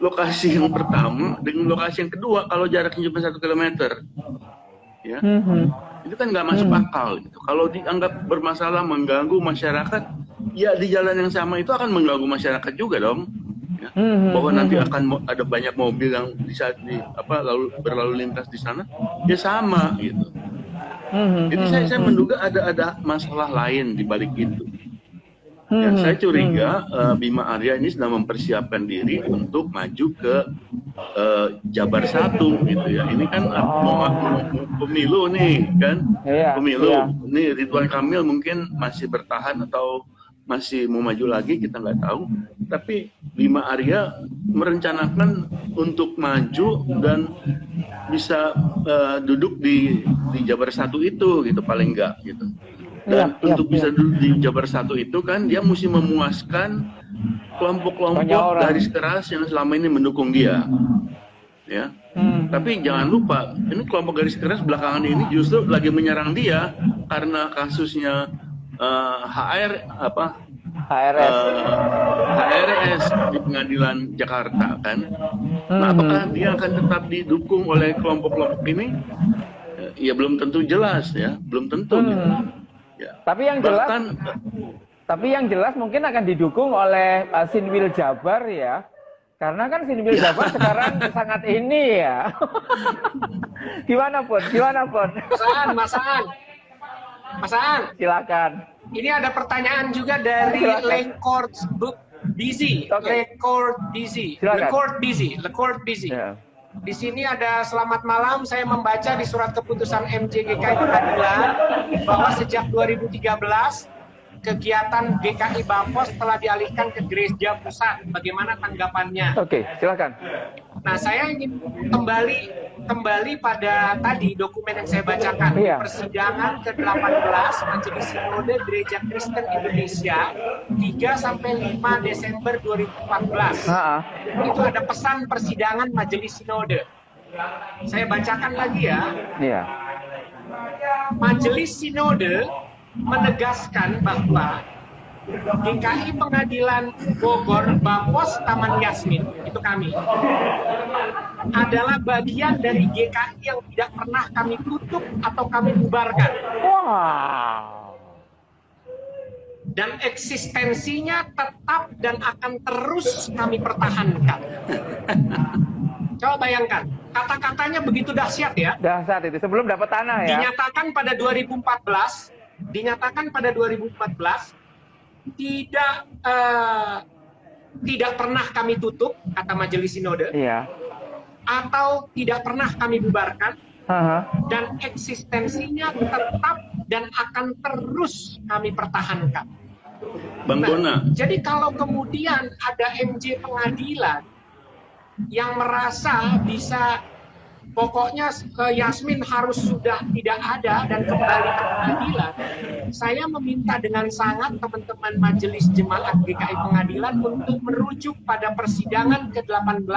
lokasi yang pertama dengan lokasi yang kedua kalau jaraknya cuma 1 kilometer? ya. Itu kan nggak masuk akal. Gitu. Kalau dianggap bermasalah mengganggu masyarakat, ya di jalan yang sama itu akan mengganggu masyarakat juga dong. Ya. Bahwa nanti akan ada banyak mobil yang bisa berlalu lintas di sana, ya sama gitu. Jadi saya menduga ada masalah lain di balik itu. Ya, saya curiga Bima Arya ini sedang mempersiapkan diri untuk maju ke Jabar 1 gitu ya. Ini kan mau pemilu nih kan, pemilu. Ini Ridwan Kamil mungkin masih bertahan atau masih mau maju lagi, kita nggak tahu. Tapi Bima Arya merencanakan untuk maju dan bisa duduk di Jabar 1 itu gitu paling nggak gitu. Dan untuk bisa duduk di Jabar 1 itu kan dia mesti memuaskan kelompok-kelompok garis keras yang selama ini mendukung dia. Ya. Tapi jangan lupa, ini kelompok garis keras belakangan ini justru lagi menyerang dia karena kasusnya HRS di Pengadilan Jakarta kan. Nah, apakah dia akan tetap didukung oleh kelompok-kelompok ini? Ya belum tentu jelas ya, belum tentu. Gitu. Ya. Tapi yang jelas mungkin akan didukung oleh Sinwil Jabar ya. Karena kan Sinwil Jabar sekarang sangat ini ya. Gimana Pon? Mas Aan. Silakan. Ini ada pertanyaan juga dari Lecord Busy. Lecord Busy. Yeah. Di sini ada selamat malam, saya membaca di surat keputusan MJ GKI Pengadilan bahwa sejak 2013 kegiatan GKI Bapos telah dialihkan ke Gereja Pusat. Bagaimana tanggapannya? Oke, silakan. Nah, saya ingin kembali pada tadi dokumen yang saya bacakan. Persidangan ke-18 Majelis Sinode Gereja Kristen Indonesia 3-5 Desember 2014. Itu ada pesan persidangan Majelis Sinode. Saya bacakan lagi ya. Iya. Majelis Sinode menegaskan bahwa GKI Pengadilan Bogor Bapos Taman Yasmin, itu kami, adalah bagian dari GKI yang tidak pernah kami tutup atau kami bubarkan. Wow. Dan eksistensinya tetap dan akan terus kami pertahankan. Coba bayangkan, kata-katanya begitu dahsyat ya. Dahsyat itu, sebelum dapat tanah ya. Dinyatakan pada 2014, tidak pernah kami tutup, kata Majelis Sinode, atau tidak pernah kami bubarkan, dan eksistensinya tetap dan akan terus kami pertahankan. Bang Bona. Jadi kalau kemudian ada MJ Pengadilan yang merasa bisa, pokoknya Yasmin harus sudah tidak ada dan kembali ke pengadilan, saya meminta dengan sangat teman-teman Majelis Jemaat GKI Pengadilan untuk merujuk pada persidangan ke-18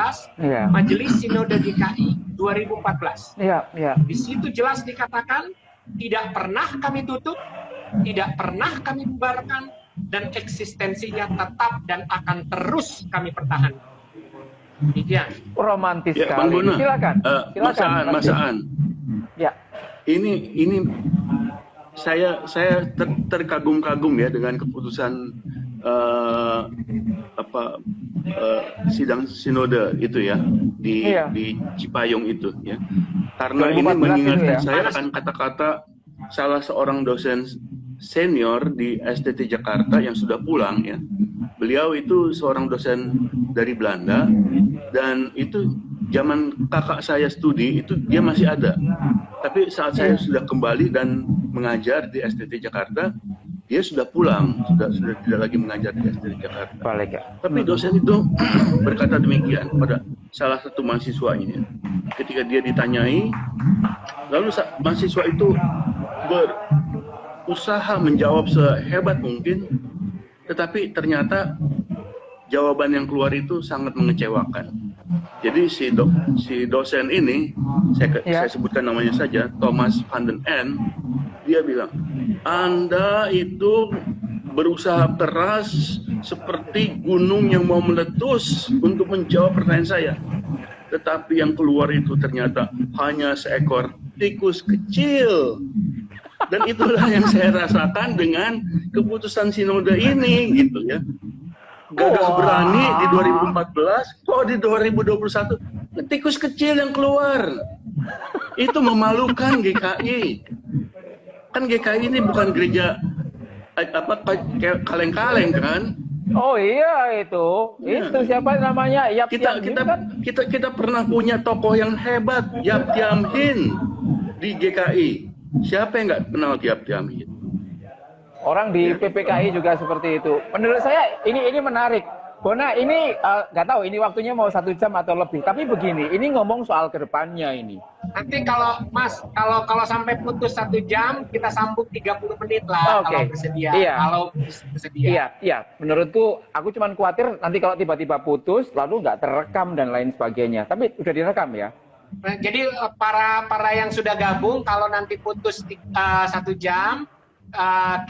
Majelis Sinode GKI 2014. Di situ jelas dikatakan tidak pernah kami tutup, tidak pernah kami bubarkan, dan eksistensinya tetap dan akan terus kami pertahankan. Demikian. Romantis ya, sekali. Bang Bona, silakan. Mas Aan. Ya. Ini saya terkagum-kagum ya dengan keputusan sidang sinode itu ya di Cipayung itu ya. Karena ini mengingatkan saya akan kata-kata salah seorang dosen senior di STT Jakarta yang sudah pulang ya. Beliau itu seorang dosen dari Belanda dan itu zaman kakak saya studi itu dia masih ada. Tapi saat saya sudah kembali dan mengajar di STT Jakarta, dia sudah pulang, sudah tidak lagi mengajar di STT Jakarta. Tapi dosen itu berkata demikian pada salah satu mahasiswanya. Ketika dia ditanyai, lalu mahasiswa itu berusaha menjawab sehebat mungkin, tetapi ternyata jawaban yang keluar itu sangat mengecewakan. Jadi si dosen ini, saya sebutkan namanya saja, Thomas van den N, dia bilang, Anda itu berusaha keras seperti gunung yang mau meletus untuk menjawab pertanyaan saya. Tetapi yang keluar itu ternyata hanya seekor tikus kecil. Dan itulah yang saya rasakan dengan keputusan sinode ini, gitu ya. Gagah berani di 2014, kok di 2021 tikus kecil yang keluar. Itu memalukan GKI. Kan GKI ini bukan gereja kaleng-kaleng kan? Oh iya itu siapa namanya? Yap Kita pernah punya tokoh yang hebat, Yap Thiam Hien di GKI. Siapa yang nggak kenal Yap Thiam Hien? Orang di PPKI juga seperti itu. Menurut saya ini menarik. Bona, ini nggak tahu ini waktunya mau 1 jam atau lebih. Tapi begini, ini ngomong soal kedepannya ini. Nanti kalau Mas, kalau sampai putus 1 jam, kita sambung 30 menit lah kalau bersedia. Iya. Kalau bersedia. Iya. Menurutku, aku cuma khawatir nanti kalau tiba-tiba putus, lalu nggak terekam dan lain sebagainya. Tapi udah direkam ya. Nah, jadi para yang sudah gabung, kalau nanti putus 1 jam,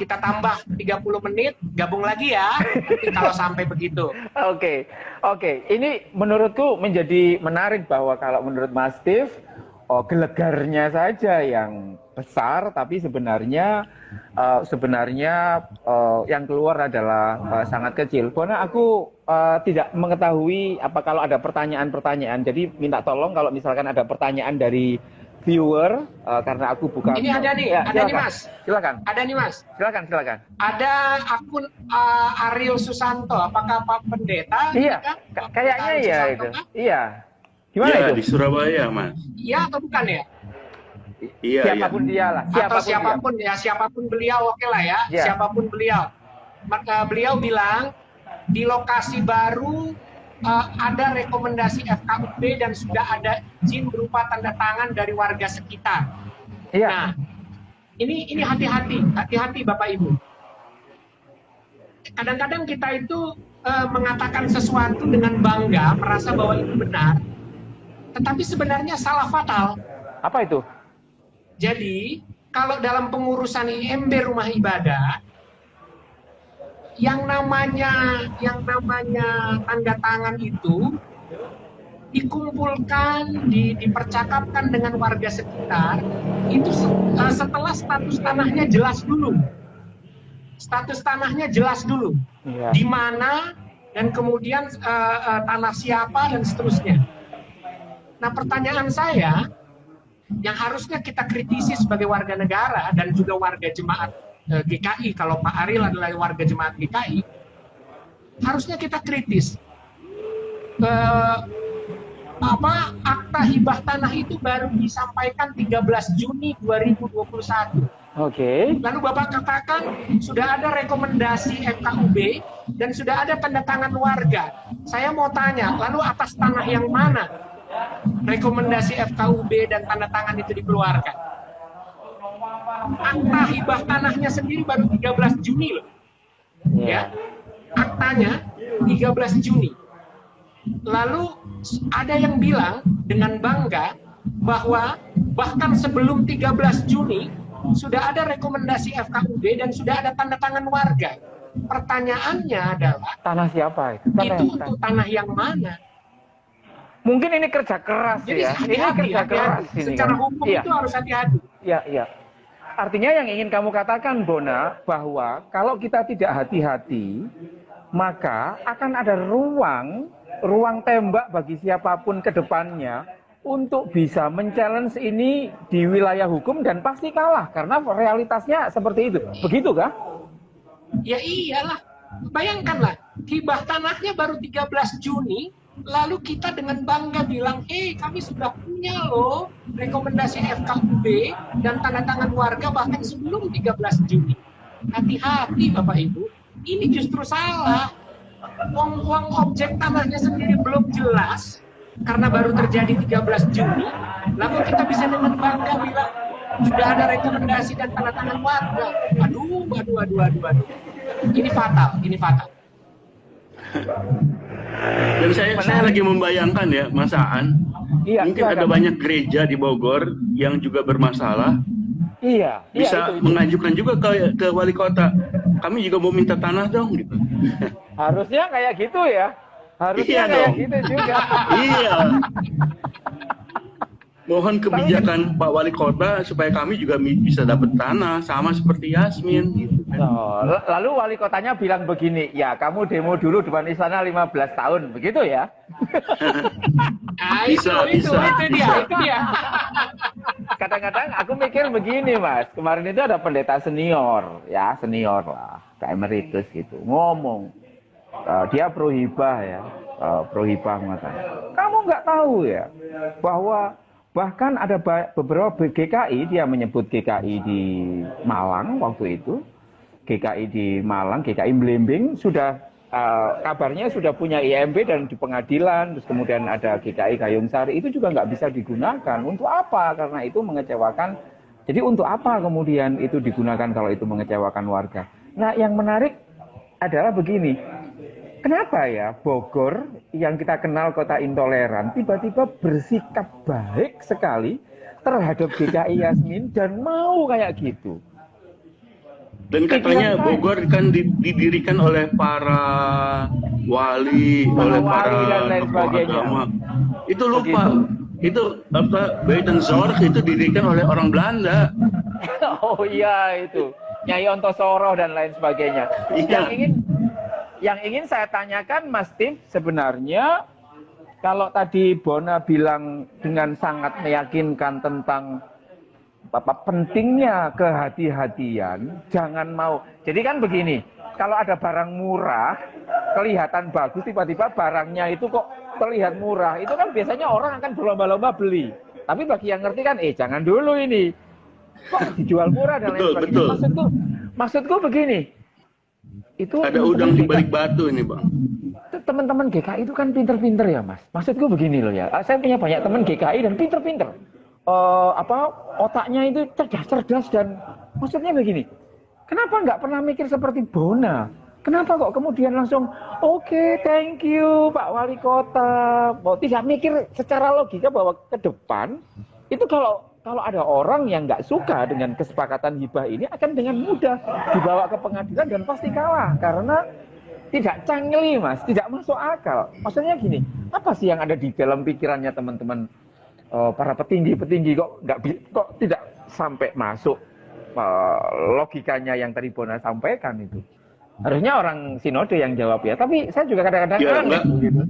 kita tambah 30 menit, gabung lagi ya, nanti kalau sampai begitu. Oke. Ini menurutku menjadi menarik bahwa kalau menurut Mas Steve, gelegarnya saja yang besar, tapi sebenarnya yang keluar adalah sangat kecil. Bona, aku tidak mengetahui apa kalau ada pertanyaan-pertanyaan. Jadi minta tolong kalau misalkan ada pertanyaan dari viewer, karena aku buka. Ini ada nih, ya, ada nih Mas. Silakan. Ada nih Mas. Silakan. Ada akun Ariel Susanto. Apakah Pak Pendeta? Iya, kayaknya iya itu. Iya. Gimana ya, itu? Di Surabaya, Mas. Iya atau bukan ya? Iya. Siapapun dia lah. Atau siapapun beliau, oke lah ya. Yeah. Siapapun beliau. Maka beliau bilang di lokasi baru ada rekomendasi FKUB dan sudah ada izin berupa tanda tangan dari warga sekitar. Iya. Nah, ini hati-hati Bapak Ibu. Kadang-kadang kita itu mengatakan sesuatu dengan bangga, merasa bahwa itu benar, tetapi sebenarnya salah fatal. Apa itu? Jadi, kalau dalam pengurusan IMB rumah ibadah, yang namanya tanda tangan itu dikumpulkan, dipercakapkan dengan warga sekitar, itu setelah status tanahnya jelas dulu. Status tanahnya jelas dulu. Iya. Di mana, dan kemudian tanah siapa, dan seterusnya. Nah, pertanyaan saya, yang harusnya kita kritisi sebagai warga negara dan juga warga jemaat GKI, kalau Pak Ariel adalah warga jemaat GKI, harusnya kita kritis. Akta hibah tanah itu baru disampaikan 13 Juni 2021. Oke. Lalu Bapak katakan sudah ada rekomendasi FKUB dan sudah ada tanda tangan warga. Saya mau tanya, lalu atas tanah yang mana rekomendasi FKUB dan tanda tangan itu dikeluarkan? Akta hibah tanahnya sendiri baru 13 Juni loh. Ya. Aktanya 13 Juni. Lalu ada yang bilang dengan bangga bahwa bahkan sebelum 13 Juni sudah ada rekomendasi FKUB dan sudah ada tanda tangan warga. Pertanyaannya adalah, tanah siapa itu? Untuk tanah yang mana? Mungkin ini kerja keras. Jadi ya. hati-hati, secara hukum iya. itu harus hati-hati. Iya. Artinya yang ingin kamu katakan, Bona, bahwa kalau kita tidak hati-hati, maka akan ada ruang tembak bagi siapapun ke depannya untuk bisa men-challenge ini di wilayah hukum dan pasti kalah karena realitasnya seperti itu. Begitu kah? Ya iyalah. Bayangkanlah, hibah tanahnya baru 13 Juni, lalu kita dengan bangga bilang, kami sudah punya loh rekomendasi FKUB dan tanda tangan warga bahkan sebelum 13 Juni. Hati-hati Bapak Ibu, ini justru salah. Uang objek tanahnya sendiri belum jelas, karena baru terjadi 13 Juni, lalu kita bisa dengan bangga bilang, sudah ada rekomendasi dan tanda tangan warga. Aduh. Ini fatal. Dan saya lagi membayangkan ya, Mas Aan, mungkin ada banyak gereja di Bogor yang juga bermasalah. Iya. Bisa mengajukan juga ke wali kota. Kami juga mau minta tanah dong, gitu. Harusnya kayak gitu ya. Harusnya kayak gitu juga. Iya. Mohon kebijakan Pak Wali Kota supaya kami juga bisa dapat tanah sama seperti Yasmin gitu kan. Oh, lalu wali kotanya bilang begini, ya kamu demo dulu depan istana 15 tahun, begitu ya? Nah, Bisa. itu dia. Kadang-kadang aku mikir begini Mas, kemarin itu ada pendeta senior, ya senior lah, kayak emeritus gitu, ngomong, dia pro hibah ya, pro hibah mengatakan, kamu nggak tahu ya, bahwa bahkan ada beberapa GKI, dia menyebut GKI di Malang waktu itu, GKI di Malang, GKI Blembing, sudah kabarnya sudah punya IMB dan di pengadilan, terus kemudian ada GKI Gayung Sari, itu juga nggak bisa digunakan. Untuk apa? Karena itu mengecewakan. Jadi untuk apa kemudian itu digunakan kalau itu mengecewakan warga? Nah yang menarik adalah begini, kenapa ya Bogor yang kita kenal kota intoleran tiba-tiba bersikap baik sekali terhadap GKI Yasmin dan mau kayak gitu? Dan katanya Bogor kan didirikan oleh para wali, oleh wali dan para lain tokoh sebagainya. agama. Itu lupa. Itu apa? Buitenzorg itu didirikan oleh orang Belanda. Oh iya itu. Nyai Ontosoro dan lain sebagainya. Iya. Yang ingin saya tanyakan Mas Tim, sebenarnya kalau tadi Bona bilang dengan sangat meyakinkan tentang pentingnya kehati-hatian, jangan mau. Jadi kan begini, kalau ada barang murah, kelihatan bagus, tiba-tiba barangnya itu kok terlihat murah, itu kan biasanya orang akan berlomba-lomba beli. Tapi bagi yang ngerti kan, jangan dulu ini, kok dijual murah dan lain sebagainya. Maksudku begini, itu ada udang di balik batu ini Bang. Teman-teman GKI itu kan pinter-pinter ya Mas. Maksudku begini loh ya, saya punya banyak teman GKI dan pinter-pinter. Otaknya itu cerdas dan maksudnya begini, kenapa nggak pernah mikir seperti Bona? Kenapa kok kemudian langsung oke, thank you Pak Wali Kota? Tidak mikir secara logika bahwa ke depan itu kalau ada orang yang nggak suka dengan kesepakatan hibah ini akan dengan mudah dibawa ke pengadilan dan pasti kalah karena tidak cangli Mas, tidak masuk akal. Maksudnya gini, apa sih yang ada di dalam pikirannya teman-teman para petinggi kok tidak sampai masuk logikanya yang tadi Bona sampaikan itu. Harusnya orang sinode yang jawab ya, tapi saya juga kadang-kadang aneh gitu.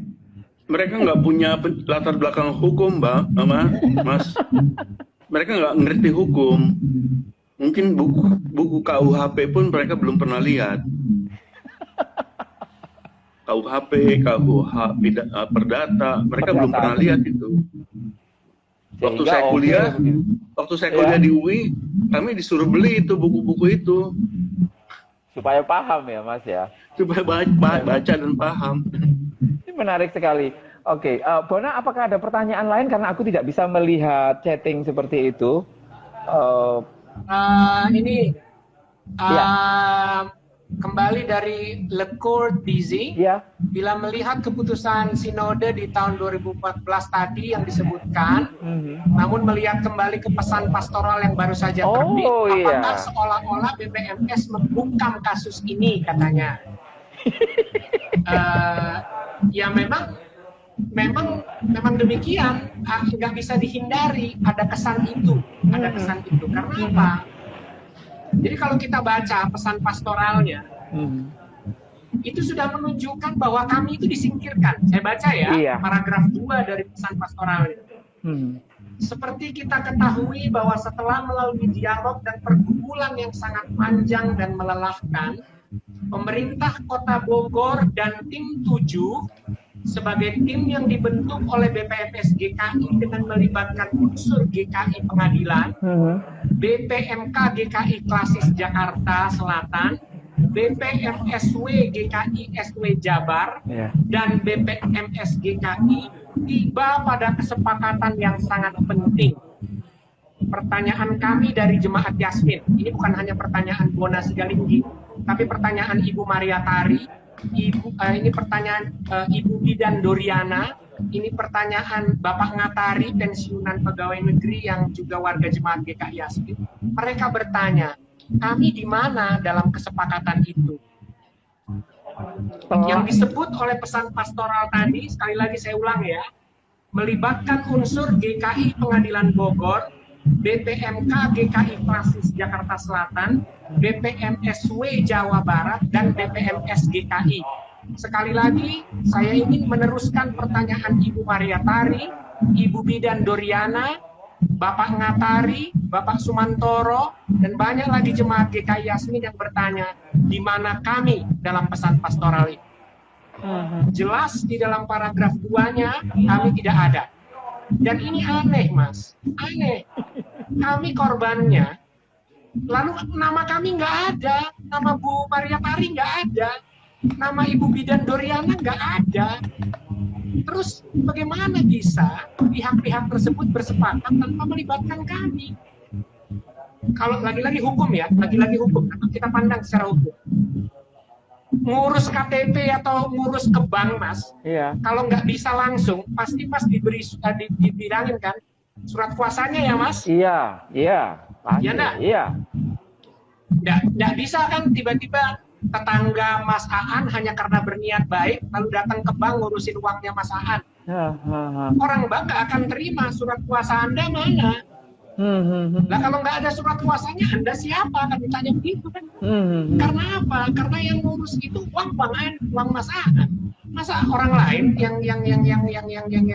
Mereka nggak punya latar belakang hukum, Mas. Mereka nggak ngerti hukum. Mungkin buku KUHP pun mereka belum pernah lihat. KUHP, Perdata, mereka belum pernah lihat itu. Waktu saya kuliah di UI, kami disuruh beli itu buku-buku itu. Supaya paham ya Mas ya. Supaya baca dan paham. Ini menarik sekali. Oke, Bona, apakah ada pertanyaan lain karena aku tidak bisa melihat chatting seperti itu? Kembali dari Le Court Dizzy, bila melihat keputusan sinode di tahun 2014 tadi yang disebutkan, namun melihat kembali ke pesan pastoral yang baru saja terbit, apakah seolah-olah BPMS membungkam kasus ini katanya? Ya memang demikian, nggak bisa dihindari ada kesan itu, karena apa? Jadi kalau kita baca pesan pastoralnya, itu sudah menunjukkan bahwa kami itu disingkirkan. Saya baca ya, paragraf 2 dari pesan pastoralnya. Seperti kita ketahui bahwa setelah melalui dialog dan pergumulan yang sangat panjang dan melelahkan, pemerintah Kota Bogor dan tim 7 sebagai tim yang dibentuk oleh BPMS GKI dengan melibatkan unsur GKI Pengadilan, BPMK GKI Klasis Jakarta Selatan, BPMSW GKI SW Jabar, dan BPMS GKI tiba pada kesepakatan yang sangat penting. Pertanyaan kami dari Jemaat Yasmin, ini bukan hanya pertanyaan Bona Sigalinggi, tapi pertanyaan Ibu Maria Tari, ini pertanyaan Ibu Bidan Doriana, ini pertanyaan Bapak Ngatari, pensiunan pegawai negeri yang juga warga Jemaat GKI Yasmin. Mereka bertanya, kami di mana dalam kesepakatan itu? Yang disebut oleh pesan pastoral tadi, sekali lagi saya ulang ya, melibatkan unsur GKI Pengadilan Bogor, BPMK GKI Prasis Jakarta Selatan, BPMSW Jawa Barat, dan BPMS GKI. Sekali lagi, saya ingin meneruskan pertanyaan Ibu Mariatari, Ibu Bidan Doriana, Bapak Ngatari, Bapak Sumantoro, dan banyak lagi jemaat GKI Yasmin yang bertanya, di mana kami dalam pesan pastoral ini? Jelas di dalam paragraf 2-nya, kami tidak ada. Dan ini aneh, Mas. Aneh. Kami korbannya, lalu nama kami nggak ada, nama Bu Mariatari nggak ada, nama Ibu Bidan Doriana nggak ada. Terus bagaimana bisa pihak-pihak tersebut bersepakat tanpa melibatkan kami? Kalau lagi-lagi hukum ya, lagi-lagi hukum, atau kita pandang secara hukum. Ngurus KTP atau ngurus ke bank, Mas, kalau nggak bisa langsung, pasti pas dibilangin kan, surat kuasanya ya, Mas? Iya. Iya enggak? Iya. Nggak bisa kan tiba-tiba tetangga Mas Aan hanya karena berniat baik lalu datang ke bank ngurusin uangnya Mas Aan. Orang bank nggak akan terima surat kuasa Anda mana. Nah kalau nggak ada surat kuasanya Anda siapa? Akan ditanya begitu kan. Karena apa? Karena yang ngurus itu uang Mas Aan. Masa orang lain yang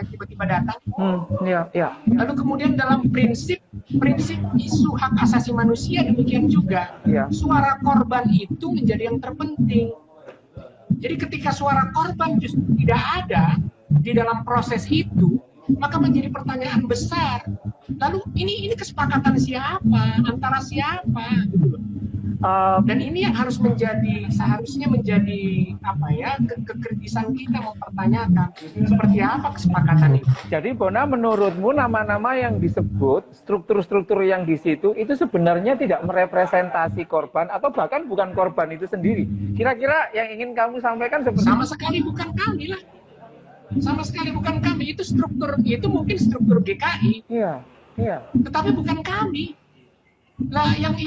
tiba-tiba datang? Lalu kemudian dalam prinsip isu hak asasi manusia demikian juga. Suara korban itu menjadi yang terpenting. Jadi ketika suara korban justru tidak ada di dalam proses itu, maka menjadi pertanyaan besar. Lalu ini kesepakatan siapa? Antara siapa? Gitu. Dan ini yang harus seharusnya menjadi kekritisan kita mempertanyakan seperti apa kesepakatan itu. Jadi Bona, menurutmu nama-nama yang disebut, struktur-struktur yang di situ itu sebenarnya tidak merepresentasi korban atau bahkan bukan korban itu sendiri. Kira-kira yang ingin kamu sampaikan seperti sama sekali bukan kami lah. Sama sekali bukan kami, itu mungkin struktur GKI. Iya. Tetapi bukan kami. Lah yang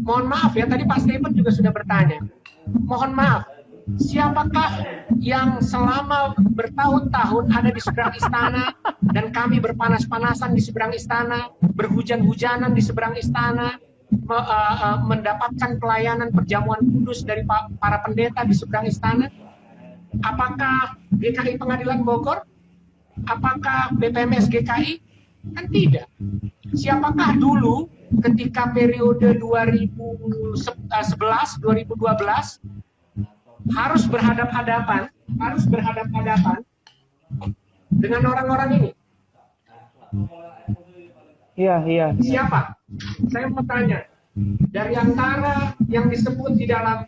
mohon maaf ya, tadi Pak Stephen juga sudah bertanya. Mohon maaf, siapakah yang selama bertahun-tahun ada di seberang istana dan kami berpanas-panasan di seberang istana, berhujan-hujanan di seberang istana, mendapatkan pelayanan perjamuan kudus dari para pendeta di seberang istana? Apakah GKI Pengadilan Bogor? Apakah BPMS GKI? Kan tidak. Siapakah dulu ketika periode 2011-2012 harus berhadapan dengan orang-orang ini? Iya. Siapa? Saya mau tanya. Dari antara yang disebut di dalam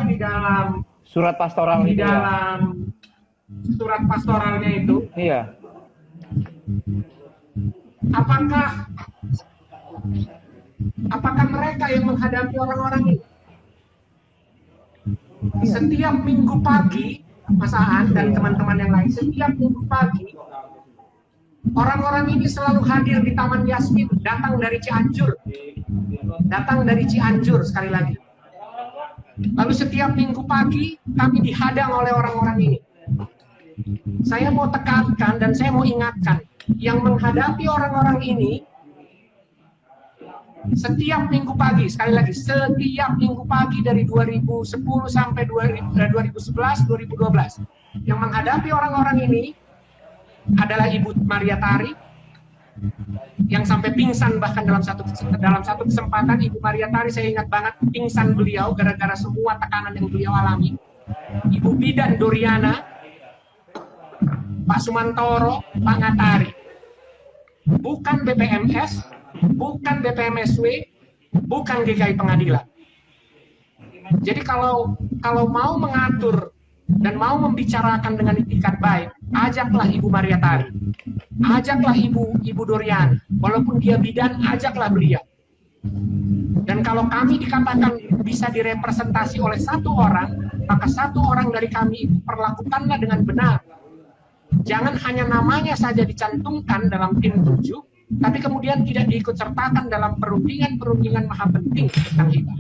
di dalam surat pastoral di dalam surat pastoralnya itu, iya. Apakah mereka yang menghadapi orang-orang ini? Setiap minggu pagi, Mas Aan dan teman-teman yang lain, setiap minggu pagi, orang-orang ini selalu hadir di Taman Yasmin, datang dari Cianjur sekali lagi. Lalu setiap minggu pagi, kami dihadang oleh orang-orang ini. Saya mau tekankan dan saya mau ingatkan, yang menghadapi orang-orang ini setiap minggu pagi, sekali lagi, setiap minggu pagi dari 2010 sampai 2011-2012, yang menghadapi orang-orang ini adalah Ibu Mariatari, yang sampai pingsan bahkan dalam satu kesempatan. Ibu Mariatari, saya ingat banget, pingsan beliau gara-gara semua tekanan yang beliau alami. Ibu Bidan Doriana, Pak Sumantoro, Pak Ngatari. Bukan BPMS, bukan BPMSW, bukan GKI Pengadilan. Jadi kalau mau mengatur dan mau membicarakan dengan itikat baik, ajaklah Ibu Mariatari, ajaklah Ibu Dorian, walaupun dia bidan, ajaklah beliau. Dan kalau kami dikatakan bisa direpresentasi oleh satu orang, maka satu orang dari kami itu perlakukanlah dengan benar. Jangan hanya namanya saja dicantumkan dalam tim 7, tapi kemudian tidak diikutsertakan dalam perundingan-perundingan maha penting tentang kita.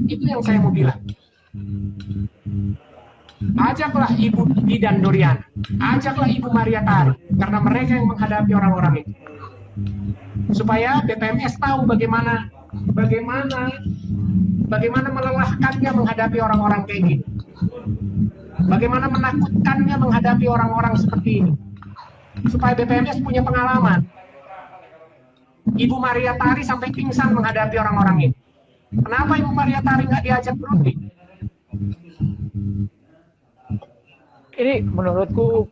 Itu yang saya mau bilang. ajaklah Ibu Didan Dorian, ajaklah Ibu Maria Tari, karena mereka yang menghadapi orang-orang itu. Supaya BPMS tahu bagaimana melelahkannya menghadapi orang-orang kayak gini. Bagaimana menakutkannya menghadapi orang-orang seperti ini. Supaya BPMS punya pengalaman. Ibu Maria Tari sampai pingsan menghadapi orang-orang ini. Kenapa Ibu Maria Tari nggak diajak berunding? Ini menurutku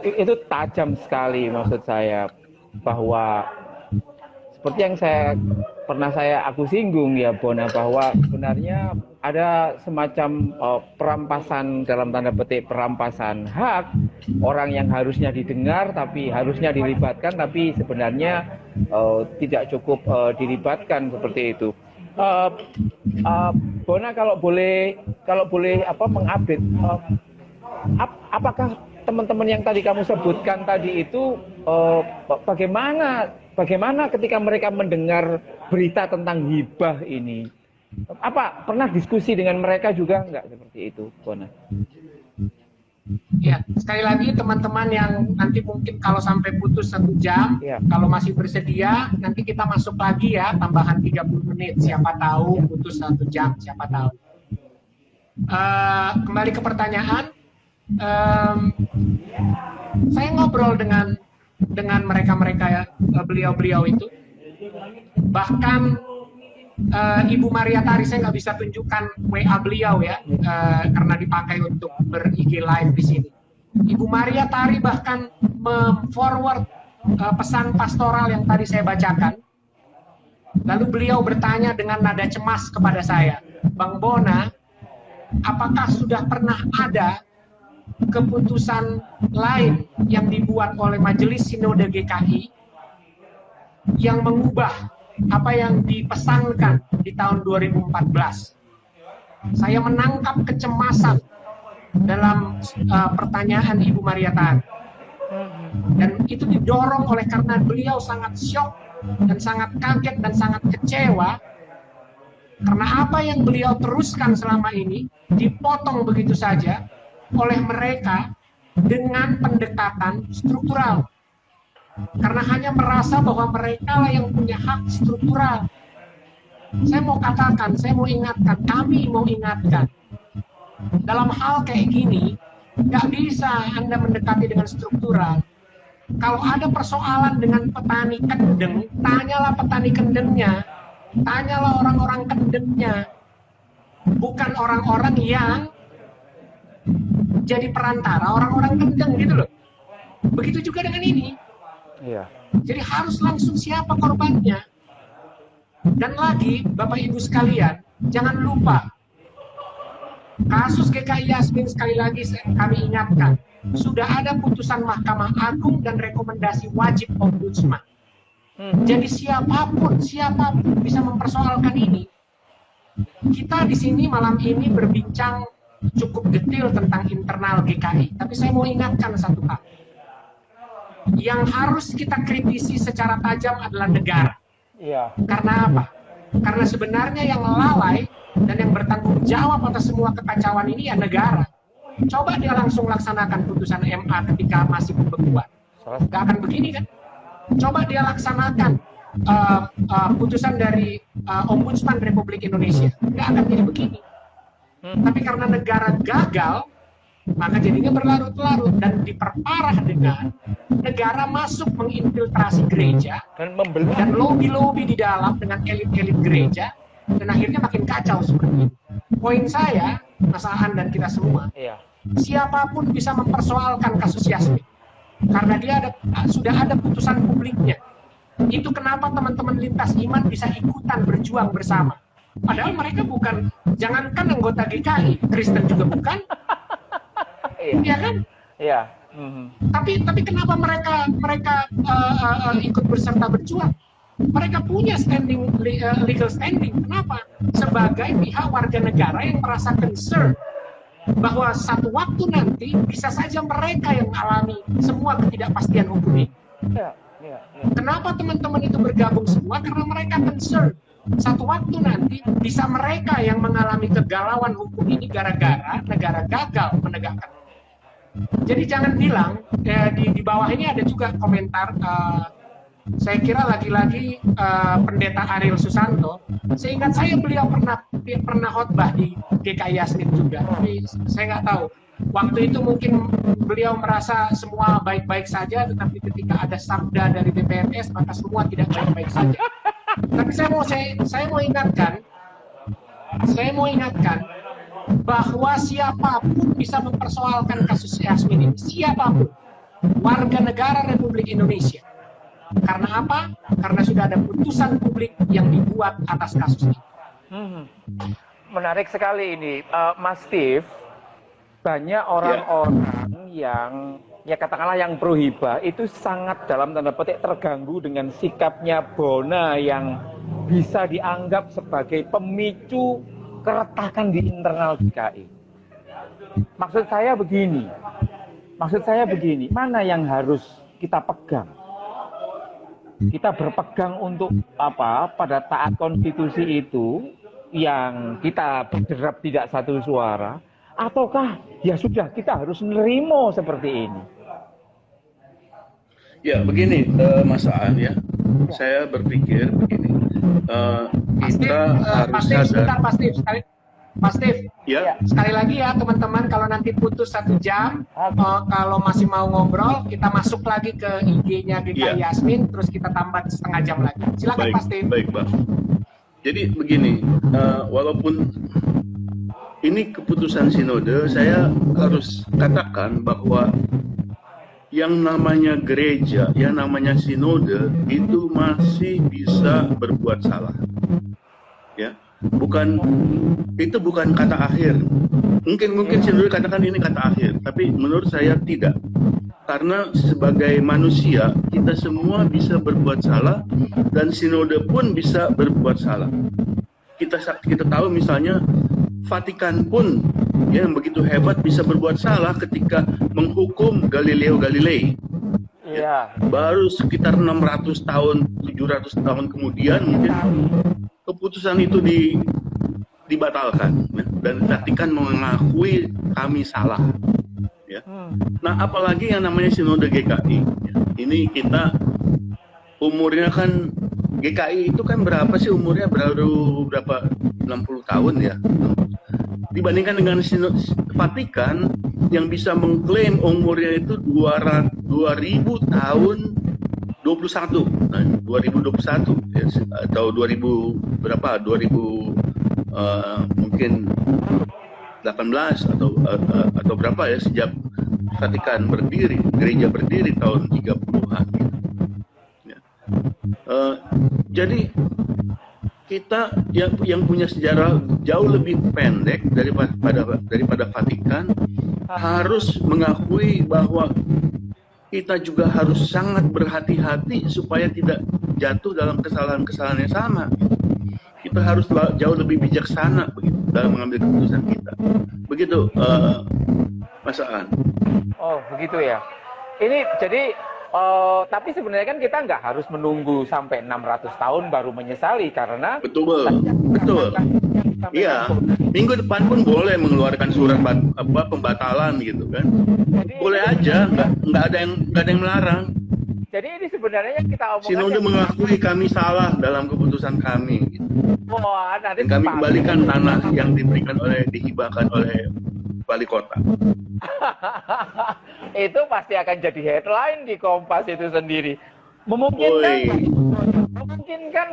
itu tajam sekali, maksud saya bahwa seperti yang pernah aku singgung ya Bona, bahwa sebenarnya ada semacam perampasan, dalam tanda petik perampasan hak orang yang harusnya didengar tapi harusnya dilibatkan, tapi sebenarnya tidak cukup dilibatkan seperti itu. Bona kalau boleh mengupdate, apakah teman-teman yang tadi kamu sebutkan tadi itu bagaimana ketika mereka mendengar berita tentang hibah ini? Apa pernah diskusi dengan mereka juga nggak seperti itu, Bona? Ya, sekali lagi teman-teman yang nanti mungkin kalau sampai putus 1 jam, ya, kalau masih bersedia, nanti kita masuk lagi ya, tambahan 30 menit, siapa tahu putus 1 jam, siapa tahu. Kembali ke pertanyaan, saya ngobrol dengan mereka ya, beliau-beliau itu, bahkan Ibu Maria Tari saya nggak bisa tunjukkan WA beliau ya, karena dipakai untuk ber-IG live di sini. Ibu Maria Tari bahkan mem-forward pesan pastoral yang tadi saya bacakan. Lalu beliau bertanya dengan nada cemas kepada saya, Bang Bona, apakah sudah pernah ada keputusan lain yang dibuat oleh Majelis Sinode GKI yang mengubah apa yang dipesankan di tahun 2014. Saya menangkap kecemasan dalam pertanyaan Ibu Maria Tari. Dan itu didorong oleh karena beliau sangat syok dan sangat kaget dan sangat kecewa karena apa yang beliau teruskan selama ini dipotong begitu saja oleh mereka dengan pendekatan struktural. Karena hanya merasa bahwa mereka lah yang punya hak struktural. Saya mau katakan, saya mau ingatkan, kami mau ingatkan, dalam hal kayak gini, nggak bisa Anda mendekati dengan struktural. Kalau ada persoalan dengan petani kendeng, tanyalah petani kendengnya, tanyalah orang-orang kendengnya, bukan orang-orang yang jadi perantara, orang-orang kendeng gitu loh. Begitu juga dengan ini. Iya. Jadi harus langsung siapa korbannya. Dan lagi, Bapak Ibu sekalian, jangan lupa, kasus GKI Yasmin sekali lagi kami ingatkan, sudah ada putusan Mahkamah Agung dan rekomendasi wajib Ombudsman. Jadi siapapun bisa mempersoalkan ini. Kita di sini malam ini berbincang cukup detail tentang internal GKI, tapi saya mau ingatkan satu hal. Yang harus kita kritisi secara tajam adalah negara. Iya. Karena apa? Karena sebenarnya yang lalai dan yang bertanggung jawab atas semua kekacauan ini ya negara. Coba dia langsung laksanakan putusan MA ketika masih pembekuan. Nggak akan begini kan? Coba dia laksanakan putusan dari Ombudsman Republik Indonesia. Nggak akan jadi begini. Tapi karena negara gagal, maka jadinya berlarut-larut dan diperparah dengan negara masuk menginfiltrasi gereja dan lobby-lobby di dalam dengan elit-elit gereja, dan akhirnya makin kacau seperti ini. Poin saya, Mas Aan dan kita semua, siapapun bisa mempersoalkan kasus Yasmin karena dia sudah ada putusan publiknya. Itu kenapa teman-teman lintas iman bisa ikutan berjuang bersama. Padahal mereka bukan, jangankan anggota GKI, Kristen juga bukan. Iya kan? Iya. Tapi kenapa mereka ikut berserta berjuang? Mereka punya legal standing. Kenapa? Sebagai pihak warga negara yang merasa concern bahwa satu waktu nanti bisa saja mereka yang mengalami semua ketidakpastian hukum ini. Kenapa teman-teman itu bergabung semua? Karena mereka concern satu waktu nanti bisa mereka yang mengalami kegalauan hukum ini gara-gara negara gagal menegakkan. Jadi jangan bilang di bawah ini ada juga komentar. Saya kira lagi-lagi Pendeta Ariel Susanto. Seingat saya beliau pernah khotbah di GKI Yasmin juga. Tapi saya nggak tahu. Waktu itu mungkin beliau merasa semua baik-baik saja, tetapi ketika ada sabda dari BPNS maka semua tidak baik-baik saja. Tapi saya mau ingatkan bahwa siapapun bisa mempersoalkan kasus Yasmin ini, siapapun, warga negara Republik Indonesia. Karena apa? Karena sudah ada putusan publik yang dibuat atas kasus ini. Menarik sekali ini, Mas Steve. Banyak orang-orang yang, ya katakanlah yang pro hibah, itu sangat dalam tanda petik terganggu dengan sikapnya Bona yang bisa dianggap sebagai pemicu keretakan di internal GKI. Maksud saya begini, mana yang harus kita pegang? Kita berpegang untuk apa? Pada taat konstitusi itu yang kita berderap tidak satu suara, ataukah ya sudah kita harus menerima seperti ini? Ya begini, Mas Aan ya, saya berpikir begini, kita harus sadar. Pak Steve, Ya. sekali lagi ya teman-teman, kalau nanti putus 1 jam, kalau masih mau ngobrol, kita masuk lagi ke IG-nya GKI Yasmin, terus kita tambah setengah jam lagi. Silakan Pak Steve. Baik, Bang. Jadi begini, walaupun ini keputusan sinode, saya harus katakan bahwa yang namanya gereja, yang namanya sinode itu masih bisa berbuat salah. Ya, itu bukan kata akhir. Mungkin sinode katakan ini kata akhir, tapi menurut saya tidak. Karena sebagai manusia kita semua bisa berbuat salah dan sinode pun bisa berbuat salah. Kita tahu misalnya Vatikan pun yang begitu hebat bisa berbuat salah ketika menghukum Galileo Galilei. Iya. Baru sekitar 600 tahun, 700 tahun kemudian mungkin keputusan itu dibatalkan, ya, dan Vatikan mengakui kami salah. Ya. Nah, apalagi yang namanya Sinode GKI. Ya. Ini kita umurnya kan, GKI itu kan berapa sih umurnya? Baru berapa? 60 tahun ya. Dibandingkan dengan Vatikan yang bisa mengklaim umurnya itu 2000 tahun 21. Nah, 2021 ya, atau 2000 berapa? 2000 mungkin 18 atau berapa ya, sejak Vatikan berdiri, gereja berdiri tahun 30-an. Ya. Jadi kita yang punya sejarah jauh lebih pendek daripada Vatikan harus mengakui bahwa kita juga harus sangat berhati-hati supaya tidak jatuh dalam kesalahan-kesalahan yang sama. Kita harus jauh lebih bijaksana begitu dalam mengambil keputusan kita. Begitu, Mas Aan. Oh, begitu ya. Ini jadi tapi sebenarnya kan kita nggak harus menunggu sampai 600 tahun baru menyesali karena betul. Iya, minggu depan pun boleh mengeluarkan surat pembatalan gitu kan. Jadi, boleh aja, nggak ada yang melarang. Jadi ini sebenarnya yang kita omongkan. Sinode mengakui kami salah dalam keputusan kami. Gitu. Wah, nanti dan kami kembalikan tanah yang dihibahkan oleh wali kota. Itu pasti akan jadi headline di Kompas itu sendiri. Memungkinkan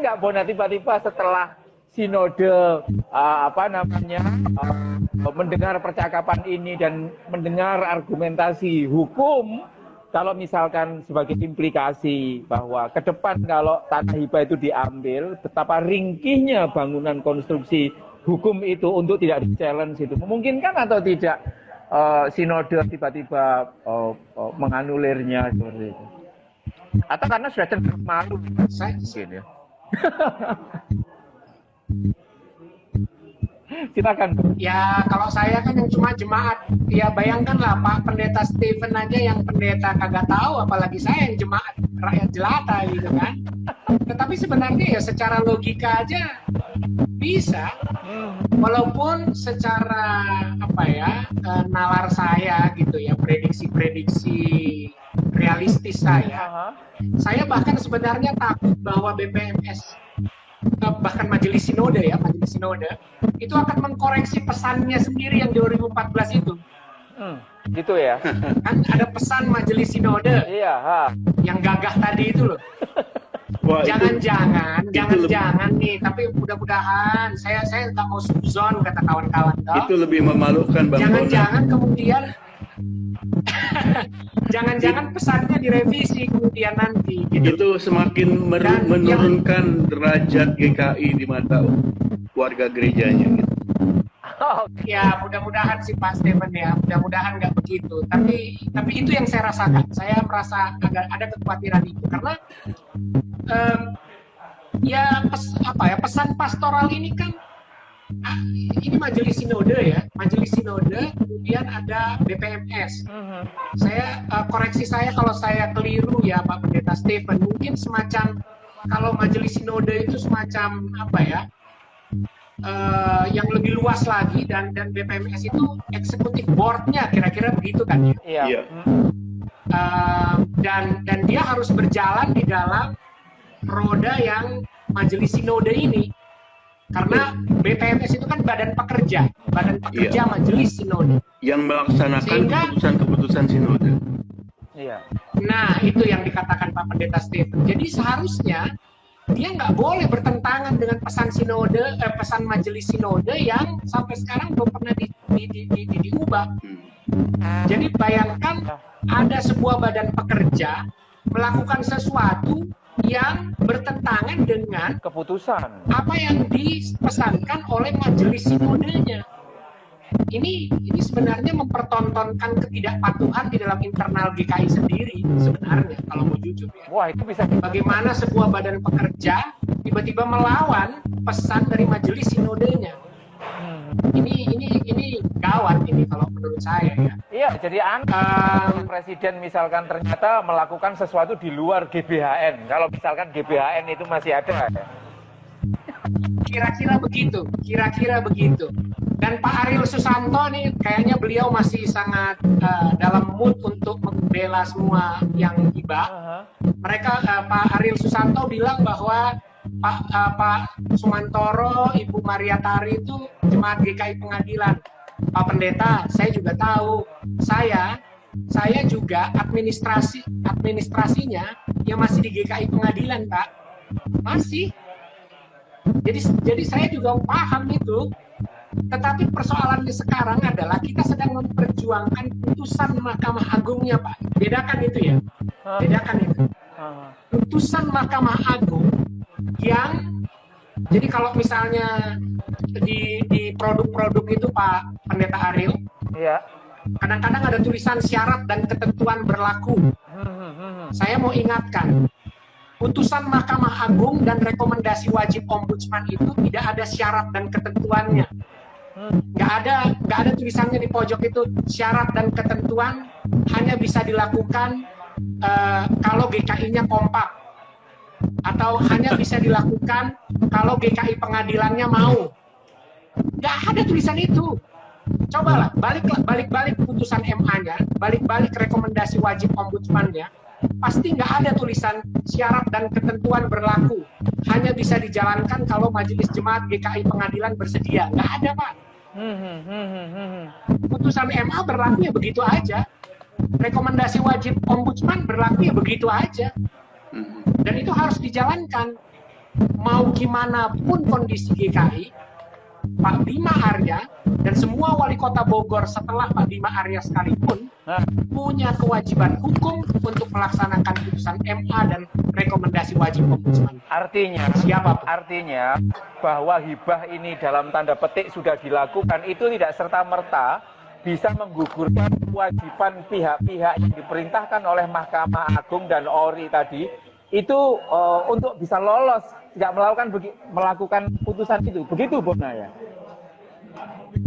nggak Bona tiba-tiba setelah sinode mendengar percakapan ini dan mendengar argumentasi hukum, kalau misalkan sebagai implikasi bahwa ke depan kalau tanah hibah itu diambil, betapa ringkihnya bangunan konstruksi hukum itu untuk tidak di-challenge itu. Memungkinkan atau tidak sinode tiba-tiba menganulirnya seperti itu? Atau karena sudah cenderung malu? Saya mungkin ya. Silakan. Ya, kalau saya kan yang cuma jemaat, ya bayangkanlah Pak Pendeta Stephen aja yang pendeta kagak tahu, apalagi saya yang jemaat rakyat jelata gitu kan. Tetapi sebenarnya ya secara logika aja bisa, walaupun secara apa ya nalar saya gitu ya, prediksi-prediksi realistis saya bahkan sebenarnya takut bahwa BPMS bahkan majelis sinode itu akan mengkoreksi pesannya sendiri yang 2014 itu. Gitu ya. Kan ada pesan majelis sinode Iya, yang gagah tadi itu loh. Wah, Jangan-jangan lebih- nih, tapi mudah-mudahan saya nggak mau suzon kata kawan-kawan itu lebih memalukan Bang Bona. Jangan-jangan kemudian jangan-jangan pesannya direvisi kemudian nanti gitu. Itu semakin Dan menurunkan derajat GKI di mata warga gerejanya gitu. Ya mudah-mudahan sih Pak Stephen ya, mudah-mudahan nggak begitu. Tapi itu yang saya rasakan. Saya merasa ada kekhawatiran itu karena pesan pastoral ini kan ini majelis sinode ya, kemudian ada BPMS. Saya koreksi saya kalau saya keliru ya Pak Pendeta Stephen, mungkin semacam kalau majelis sinode itu semacam apa ya? Yang lebih luas lagi dan BPMS itu eksekutif board-nya kira-kira begitu kan ya. Iya. Dan dia harus berjalan di dalam roda yang majelis sinode ini. Karena BPMS itu kan badan pekerja majelis sinode. Yang melaksanakan Sehingga- keputusan-keputusan sinode. Iya. Nah, itu yang dikatakan Pak Pendeta Stephen. Jadi seharusnya dia nggak boleh bertentangan dengan pesan majelis sinode yang sampai sekarang belum pernah diubah. Jadi bayangkan ada sebuah badan pekerja melakukan sesuatu yang bertentangan dengan Keputusan. apa yang dipesankan oleh majelis sinodenya. Ini sebenarnya mempertontonkan ketidakpatuhan di dalam internal GKI sendiri sebenarnya kalau mau jujur ya. Wah, itu bisa Bagaimana sebuah badan pekerja tiba-tiba melawan pesan dari majelis sinodenya. Ini gawat ini kalau menurut saya ya. Iya, jadi presiden misalkan ternyata melakukan sesuatu di luar GBHN. Kalau misalkan GBHN itu masih ada ya. Kira-kira begitu. Dan Pak Ariel Susanto nih kayaknya beliau masih sangat dalam mood untuk membela semua yang hibah. Pak Ariel Susanto bilang bahwa Pak Sumantoro, Ibu Maria Tari itu jemaat GKI Pengadilan. Pak Pendeta, saya juga tahu. Saya juga administrasinya yang masih di GKI Pengadilan, Pak. Masih. Jadi saya juga paham itu. Tetapi persoalannya sekarang adalah kita sedang memperjuangkan putusan Mahkamah Agungnya, Pak. Bedakan itu ya. Bedakan itu. Putusan Mahkamah Agung yang jadi kalau misalnya di produk-produk itu Pak Pendeta Ariel, Iya. kadang-kadang ada tulisan syarat dan ketentuan berlaku. Saya mau ingatkan, putusan Mahkamah Agung dan rekomendasi wajib ombudsman itu tidak ada syarat dan ketentuannya. Nggak ada tulisannya di pojok itu syarat dan ketentuan hanya bisa dilakukan kalau GKI-nya kompak atau hanya bisa dilakukan kalau GKI pengadilannya mau. Nggak ada tulisan itu. Cobalah balik putusan MA-nya, balik rekomendasi wajib ombudsman-nya, pasti nggak ada tulisan syarat dan ketentuan berlaku. Hanya bisa dijalankan kalau majelis jemaat GKI pengadilan bersedia. Nggak ada, Pak. Putusan MA berlaku ya begitu aja. Rekomendasi wajib ombudsman berlaku ya begitu aja. Dan itu harus dijalankan. Mau gimana pun kondisi GKI, Pak Bima Arya dan semua wali kota Bogor setelah Pak Bima Arya sekalipun punya kewajiban hukum untuk melaksanakan putusan MA dan rekomendasi wajib ombudsman. Artinya, artinya bahwa hibah ini dalam tanda petik sudah dilakukan itu tidak serta-merta bisa menggugurkan kewajiban pihak-pihak yang diperintahkan oleh Mahkamah Agung dan ORI tadi itu untuk bisa lolos, tidak melakukan putusan itu. Begitu, Bona ya?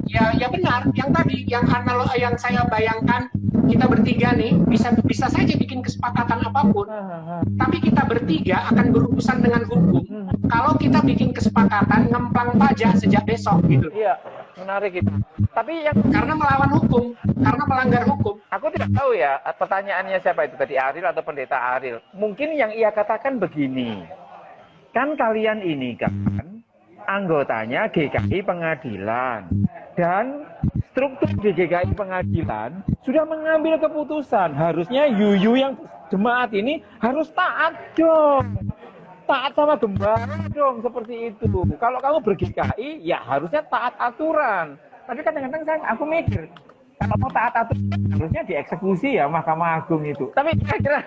ya benar. Yang tadi, yang saya bayangkan, kita bertiga nih bisa saja bikin kesepakatan apapun, tapi kita bertiga akan berurusan dengan hukum. Kalau kita bikin kesepakatan ngemplang pajak sejak besok gitu. Iya, menarik itu. Tapi yang Karena melawan hukum, karena melanggar hukum. aku tidak tahu ya, pertanyaannya siapa itu tadi, Ariel atau Pendeta Ariel. Mungkin yang ia katakan begini. Kan kalian ini kan anggotanya GKI Pengadilan, dan struktur di GKI Pengadilan sudah mengambil keputusan, harusnya Yuyu yang jemaat ini harus taat dong, taat sama gembala dong, seperti itu. Kalau kamu ber-GKI ya harusnya taat aturan. Tapi kadang-kadang aku mikir, kalau mau taat aturan harusnya dieksekusi ya Mahkamah Agung itu. Tapi kira-kira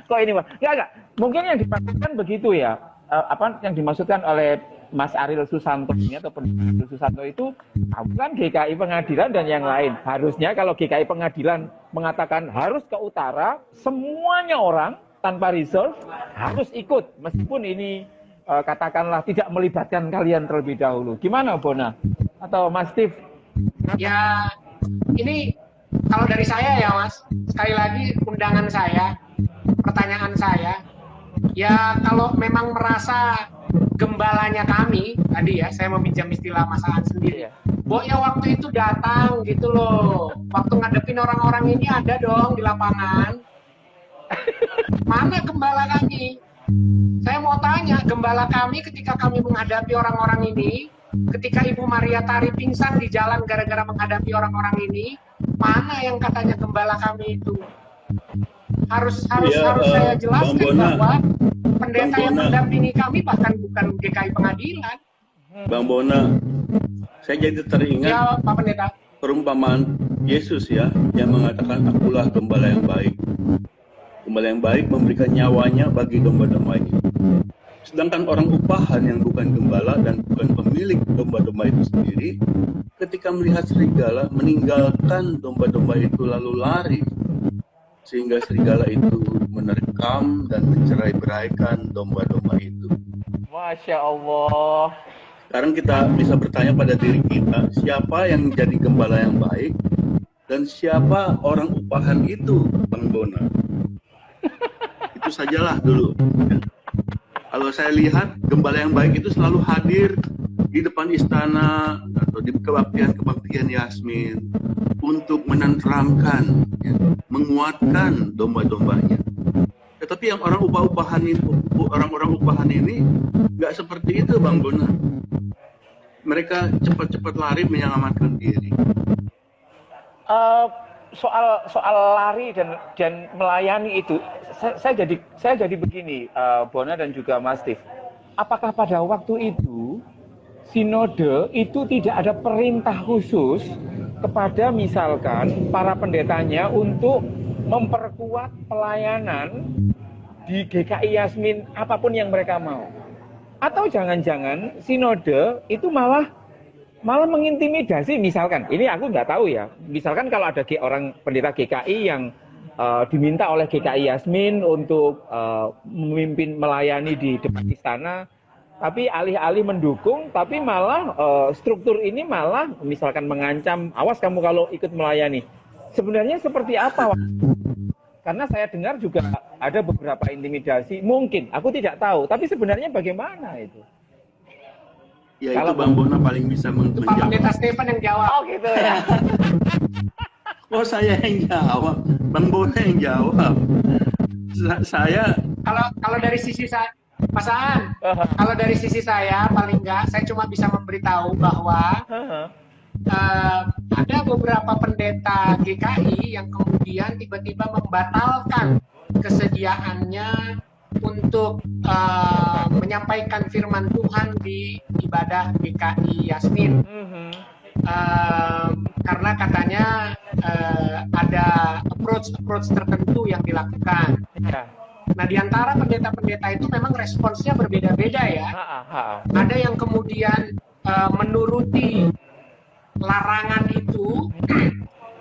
kok ini Pak? Enggak. Mungkin yang dimaksudkan begitu ya. Apa yang dimaksudkan oleh Mas Ariel Susanto ini atau Pendeta Ariel Susanto itu bukan GKI Pengadilan dan yang lain. Harusnya kalau GKI Pengadilan mengatakan harus ke utara, semuanya orang tanpa reserve harus ikut, meskipun ini katakanlah tidak melibatkan kalian terlebih dahulu. Gimana Bona atau Mas Steve? Ya, ini kalau dari saya ya Mas, sekali lagi undangan saya, pertanyaan saya, ya kalau memang merasa gembalanya kami, tadi ya saya meminjam istilah Mas Aan sendiri, ya waktu itu datang gitu loh, waktu ngadepin orang-orang ini ada dong di lapangan. Mana gembala kami? Saya mau tanya, gembala kami ketika kami menghadapi orang-orang ini, ketika Ibu Maria Tari pingsan di jalan gara-gara menghadapi orang-orang ini, mana yang katanya gembala kami itu? Harus saya jelaskan bahwa pendeta yang mendampingi kami bahkan bukan GKI Pengadilan. Bang Bona, saya jadi teringat Ya, Pak Pendeta. perumpamaan Yesus ya, yang mengatakan akulah gembala yang baik. Gembala yang baik memberikan nyawanya bagi domba-domba ini. Sedangkan orang upahan yang bukan gembala dan bukan pemilik domba-domba itu sendiri, ketika melihat serigala, meninggalkan domba-domba itu lalu lari, sehingga serigala itu menerkam dan mencerai-beraikan domba-domba itu. Masya Allah. Sekarang kita bisa bertanya pada diri kita, siapa yang jadi gembala yang baik dan siapa orang upahan itu, Bang Bona? Itu sajalah dulu. Kalau saya lihat, gembala yang baik itu selalu hadir di depan istana atau di kebaktian Yasmin untuk menenteramkan, ya, menguatkan domba-dombanya. Tetapi yang orang-orang upahan ini nggak seperti itu, Bang Bona. Mereka cepat-cepat lari menyelamatkan diri. Soal lari dan melayani itu, saya jadi begini, Bona dan juga Mas Steve. Apakah pada waktu itu sinode itu tidak ada perintah khusus kepada misalkan para pendetanya untuk memperkuat pelayanan di GKI Yasmin apapun yang mereka mau? Atau jangan-jangan sinode itu malah mengintimidasi, misalkan, ini aku nggak tahu ya, misalkan kalau ada orang pendeta GKI yang diminta oleh GKI Yasmin untuk memimpin melayani di depan istana, tapi alih-alih mendukung, tapi malah struktur ini malah misalkan mengancam, awas kamu kalau ikut melayani. Sebenarnya seperti apa? Karena saya dengar juga ada beberapa intimidasi, mungkin, aku tidak tahu, tapi sebenarnya bagaimana itu? Ya itu Bang Bona paling bisa menjawab. Pak Pendeta Stephen yang jawab. Oh gitu ya. Oh saya yang jawab, Bang Bona yang jawab. Saya kalau dari sisi saya, Mas Aan, kalau dari sisi saya paling enggak saya cuma bisa memberitahu bahwa ada beberapa pendeta GKI yang kemudian tiba-tiba membatalkan kesediaannya untuk menyampaikan firman Tuhan di ibadah GKI Yasmin. Karena katanya ada approach tertentu yang dilakukan. Nah, di antara pendeta-pendeta itu memang responsnya berbeda-beda ya. Ada yang kemudian menuruti larangan itu,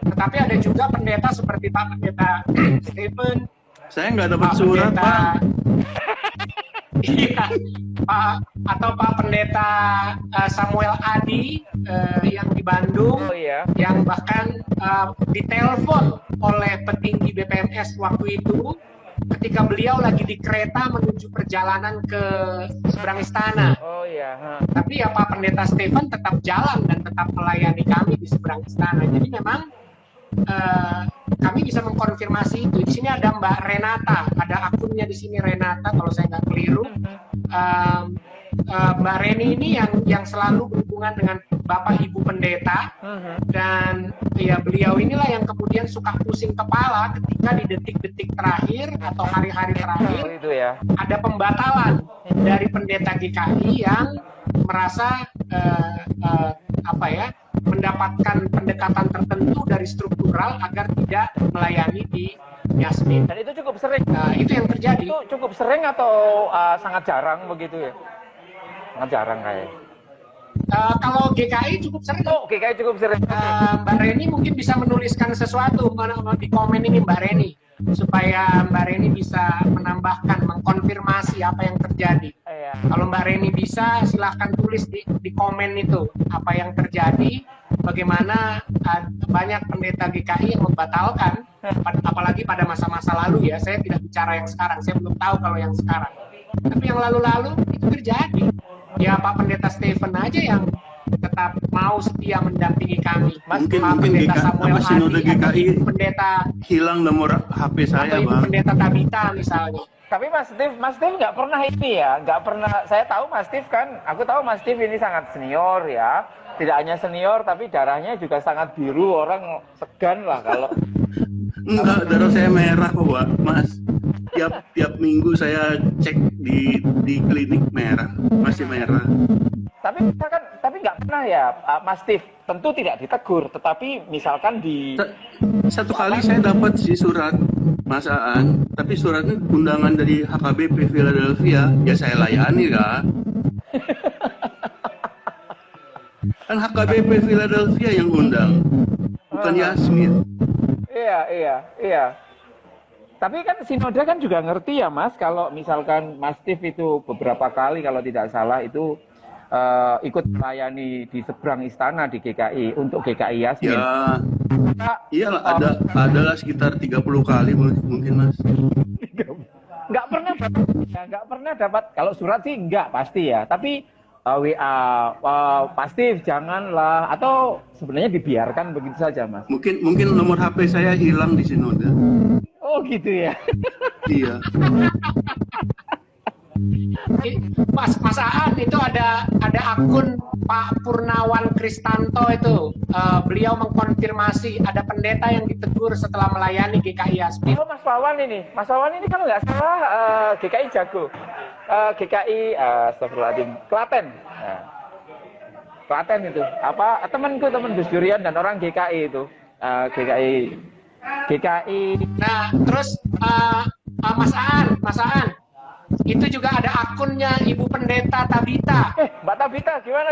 tetapi ada juga pendeta seperti Pak Pendeta Stephen. Saya nggak dapat surat, Pak. Iya, Pak Pendeta Samuel Adi yang di Bandung, yang bahkan ditelepon oleh petinggi BPMS waktu itu ketika beliau lagi di kereta menuju perjalanan ke seberang istana. Tapi ya Pak Pendeta Stephen tetap jalan dan tetap melayani kami di seberang istana. Jadi memang kami bisa mengkonfirmasi itu. Di sini ada Mbak Renata, ada akunnya di sini Renata kalau saya nggak keliru. Mbak Reni ini yang selalu berhubungan dengan Bapak Ibu Pendeta, dan ya beliau inilah yang kemudian suka pusing kepala ketika di detik-detik terakhir atau hari-hari terakhir ada pembatalan dari pendeta GKI yang merasa mendapatkan pendekatan tertentu dari struktural agar tidak melayani di Yasmin. Dan itu cukup sering. Itu yang terjadi. Itu cukup sering atau sangat jarang begitu ya? Sangat jarang kayak. Kalau GKI cukup sering. Oh, GKI cukup sering. Mbak Reni mungkin bisa menuliskan sesuatu di komen ini Mbak Reni, supaya Mbak Reni bisa menambahkan, mengkonfirmasi apa yang terjadi. Kalau Mbak Reni bisa, silahkan tulis di komen itu apa yang terjadi, bagaimana banyak pendeta GKI yang membatalkan, apalagi pada masa-masa lalu ya. Saya tidak bicara yang sekarang, saya belum tahu kalau yang sekarang. Tapi yang lalu-lalu itu terjadi. Ya Pak Pendeta Stephen aja yang tetap mau setia mendampingi kami. Mungkin Pendeta Samuel Sinode GKI pendeta hilang nomor HP saya, atau Ibu Bang. Pendeta Tabita misalnya. Tapi Mas Steve nggak pernah ini ya, nggak pernah. Saya tahu Mas Steve kan, aku tahu Mas Steve ini sangat senior ya. Tidak hanya senior, tapi darahnya juga sangat biru. Orang segan lah kalau. Enggak, darah saya merah kok, Pak. Mas. Tiap minggu saya cek di klinik merah, masih merah. Tapi misalkan, nggak pernah ya, Mas Steve. Tentu tidak ditegur, tetapi misalkan di satu kali saya dapat surat Mas Aan, tapi suratnya undangan dari HKBP Philadelphia, ya saya layani kan. Kan HKBP Philadelphia yang undang, bukan Yasmin. Iya. Tapi kan Sinode kan juga ngerti ya Mas, kalau misalkan Mas Steve itu beberapa kali kalau tidak salah itu ikut melayani di seberang istana di GKI untuk GKI Yasmin. Ya, iyalah adalah sekitar 30 kali mungkin Mas. Nggak pernah dapat. Kalau surat sih nggak pasti ya. Tapi WA pasti janganlah, atau sebenarnya dibiarkan begitu saja Mas. Mungkin nomor HP saya hilang di Sinode. Oh gitu ya. Iya. Mas Aan itu ada akun Pak Purnawan Kristanto itu, beliau mengkonfirmasi ada pendeta yang ditegur setelah melayani GKI Yasmin. Oh Mas Wawan ini kalau nggak salah GKI Jago, GKI Astagfirullahaladzim, Klaten. Nah, Klaten itu teman Gus Durian dan orang GKI itu, GKI. Nah terus Mas Aan itu juga ada akunnya Ibu Pendeta Tabita. Mbak Tabita gimana?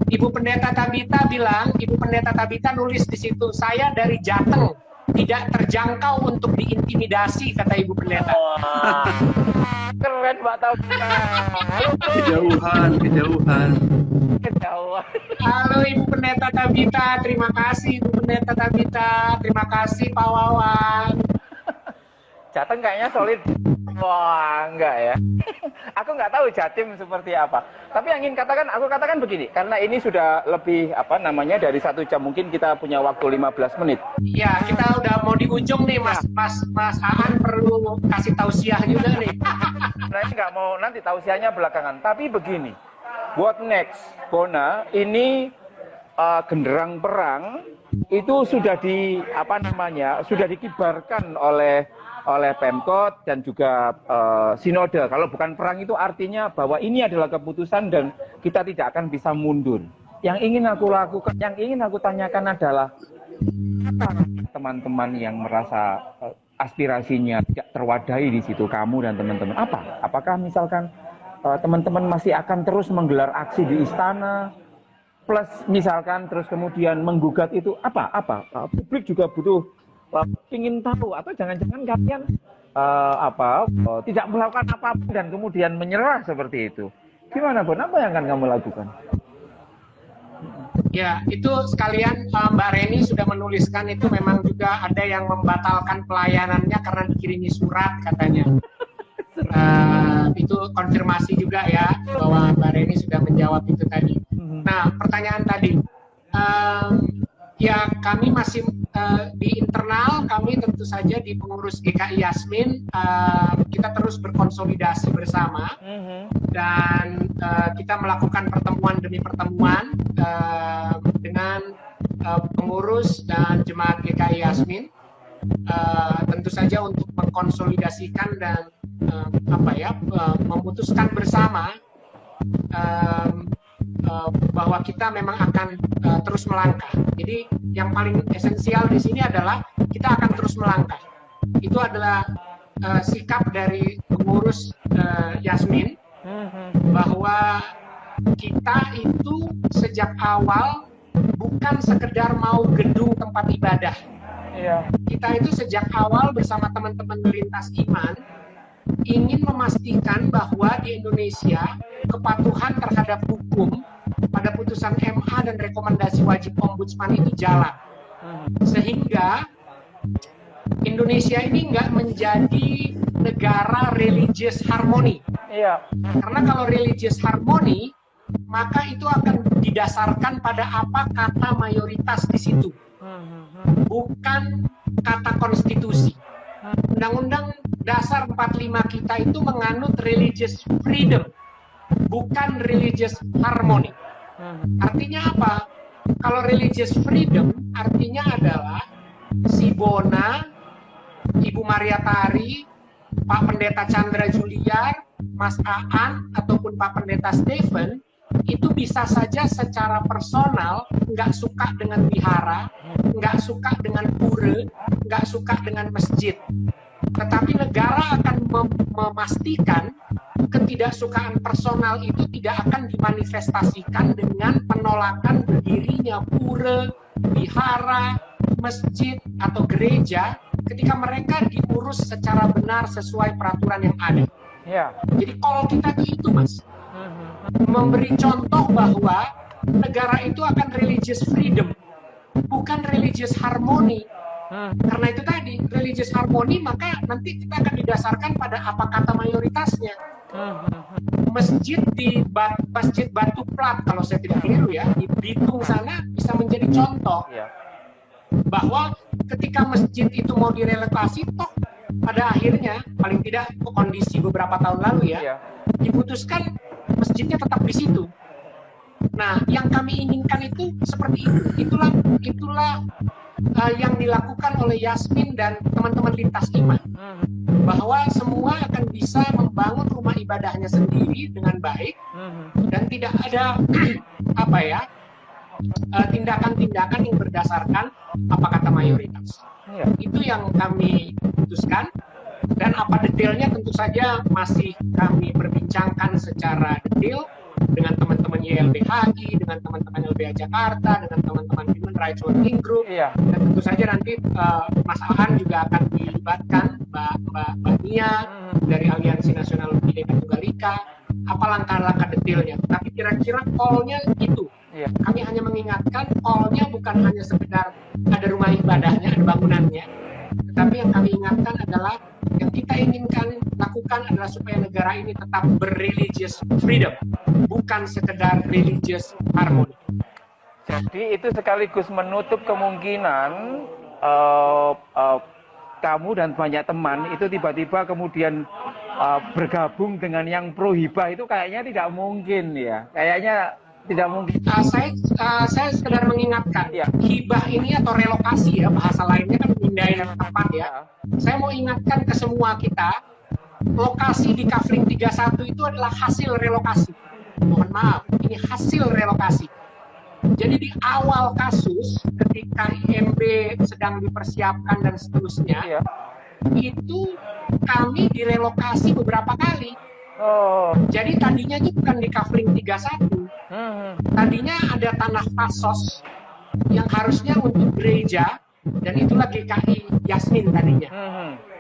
Ibu Pendeta Tabita bilang, Ibu Pendeta Tabita nulis di situ, saya dari Jateng, tidak terjangkau untuk diintimidasi, kata Ibu Pendeta. Wah, keren Mbak Tabita. Kejauhan. Halo Ibu Pendeta Tabita, terima kasih Ibu Pendeta Tabita, terima kasih Pak Wawan. Jateng kayaknya solid. Wah, enggak ya. Aku nggak tahu Jatim seperti apa. Tapi yang ingin aku katakan begini, karena ini sudah lebih dari 1 jam, mungkin kita punya waktu 15 menit. Ya, kita udah mau di ujung nih, Mas Aan perlu kasih tausiah juga nih. Nah, ini nggak mau nanti tausiahnya belakangan. Tapi begini, what next, Bona? Ini genderang perang itu sudah sudah dikibarkan oleh Pemkot dan juga Sinode. Kalau bukan perang itu artinya bahwa ini adalah keputusan dan kita tidak akan bisa mundur. Yang ingin aku lakukan, yang ingin aku tanyakan adalah teman-teman yang merasa aspirasinya tidak terwadahi di situ, kamu dan teman-teman. Apakah misalkan teman-teman masih akan terus menggelar aksi di istana, plus misalkan terus kemudian menggugat itu publik juga butuh ingin tahu, atau jangan-jangan kalian tidak melakukan apapun dan kemudian menyerah seperti itu. Gimana, Bon? Apa yang akan kamu lakukan? Ya, itu sekalian Mbak Reni sudah menuliskan itu memang juga ada yang membatalkan pelayanannya karena dikirimi surat katanya. Itu konfirmasi juga ya bahwa Mbak Reni sudah menjawab itu tadi. Nah, pertanyaan tadi, ya kami masih di internal kami tentu saja di pengurus GKI Yasmin kita terus berkonsolidasi bersama dan kita melakukan pertemuan demi pertemuan dengan pengurus dan jemaat GKI Yasmin tentu saja untuk mengkonsolidasikan dan memutuskan bersama bahwa kita memang akan terus melangkah. Jadi yang paling esensial di sini adalah kita akan terus melangkah. Itu adalah sikap dari pengurus Yasmin bahwa kita itu sejak awal bukan sekedar mau gedung tempat ibadah. Kita itu sejak awal bersama teman-teman lintas iman ingin memastikan bahwa di Indonesia kepatuhan terhadap hukum pada putusan MA dan rekomendasi wajib ombudsman itu jalan. Sehingga Indonesia ini nggak menjadi negara religious harmony. Karena kalau religious harmony, maka itu akan didasarkan pada apa kata mayoritas di situ. Bukan kata konstitusi. Undang-Undang Dasar 45 kita itu menganut religious freedom, bukan religious harmony. Artinya apa? Kalau religious freedom artinya adalah si Bona, Ibu Maria Tari, Pak Pendeta Chandra Juliar, Mas Aan, ataupun Pak Pendeta Stephen itu bisa saja secara personal nggak suka dengan wihara, nggak suka dengan pura, nggak suka dengan masjid. Tetapi negara akan memastikan ketidaksukaan personal itu tidak akan dimanifestasikan dengan penolakan berdirinya pura, wihara, masjid, atau gereja ketika mereka diurus secara benar sesuai peraturan yang ada. Jadi call kita itu, Mas. Memberi contoh bahwa negara itu akan religious freedom, bukan religious harmony. Karena itu tadi, religious harmony, maka nanti kita akan didasarkan pada apa kata mayoritasnya. Masjid di Masjid Batu Plat, kalau saya tidak keliru ya, di Bitung sana bisa menjadi contoh. Bahwa ketika masjid itu mau direlokasi, toh pada akhirnya, paling tidak kondisi beberapa tahun lalu ya, diputuskan masjidnya tetap di situ. Nah, yang kami inginkan itu seperti itu. Itulah yang dilakukan oleh Yasmin dan teman-teman lintas iman. Bahwa semua akan bisa membangun rumah ibadahnya sendiri dengan baik dan tidak ada tindakan-tindakan yang berdasarkan apa kata mayoritas. Itu yang kami putuskan. Dan apa detailnya tentu saja masih kami perbincangkan secara detail dengan teman-teman YLBHI, dengan teman-teman LBH Jakarta, dengan teman-teman Human Rights Working Group, dan tentu saja nanti Mas Aan juga akan dilibatkan, Mbak Nia dari Aliansi Nasional Bhinneka Tunggal Ika, apa langkah-langkah detailnya. Tapi kira-kira call-nya itu. Kami hanya mengingatkan call-nya bukan hanya sekedar ada rumah ibadahnya, ada bangunannya, tetapi yang kami ingatkan adalah yang kita inginkan lakukan adalah supaya negara ini tetap ber-religious freedom, bukan sekedar religious harmony. Jadi itu sekaligus menutup kemungkinan kamu dan banyak teman itu tiba-tiba kemudian bergabung dengan yang pro hibah, itu kayaknya tidak mungkin ya. Kayaknya tidak mungkin. Saya sekedar mengingatkan, hibah ini atau relokasi ya, bahasa lainnya kan pindahin tempat ya. Saya mau ingatkan ke semua kita, lokasi di Kafling 31 itu adalah hasil relokasi. Mohon maaf, ini hasil relokasi. Jadi di awal kasus, ketika IMB sedang dipersiapkan dan seterusnya, itu kami direlokasi beberapa kali. Jadi tadinya itu bukan di Kafling 31. Tadinya ada tanah pasos yang harusnya untuk gereja, dan itulah GKI Yasmin tadinya.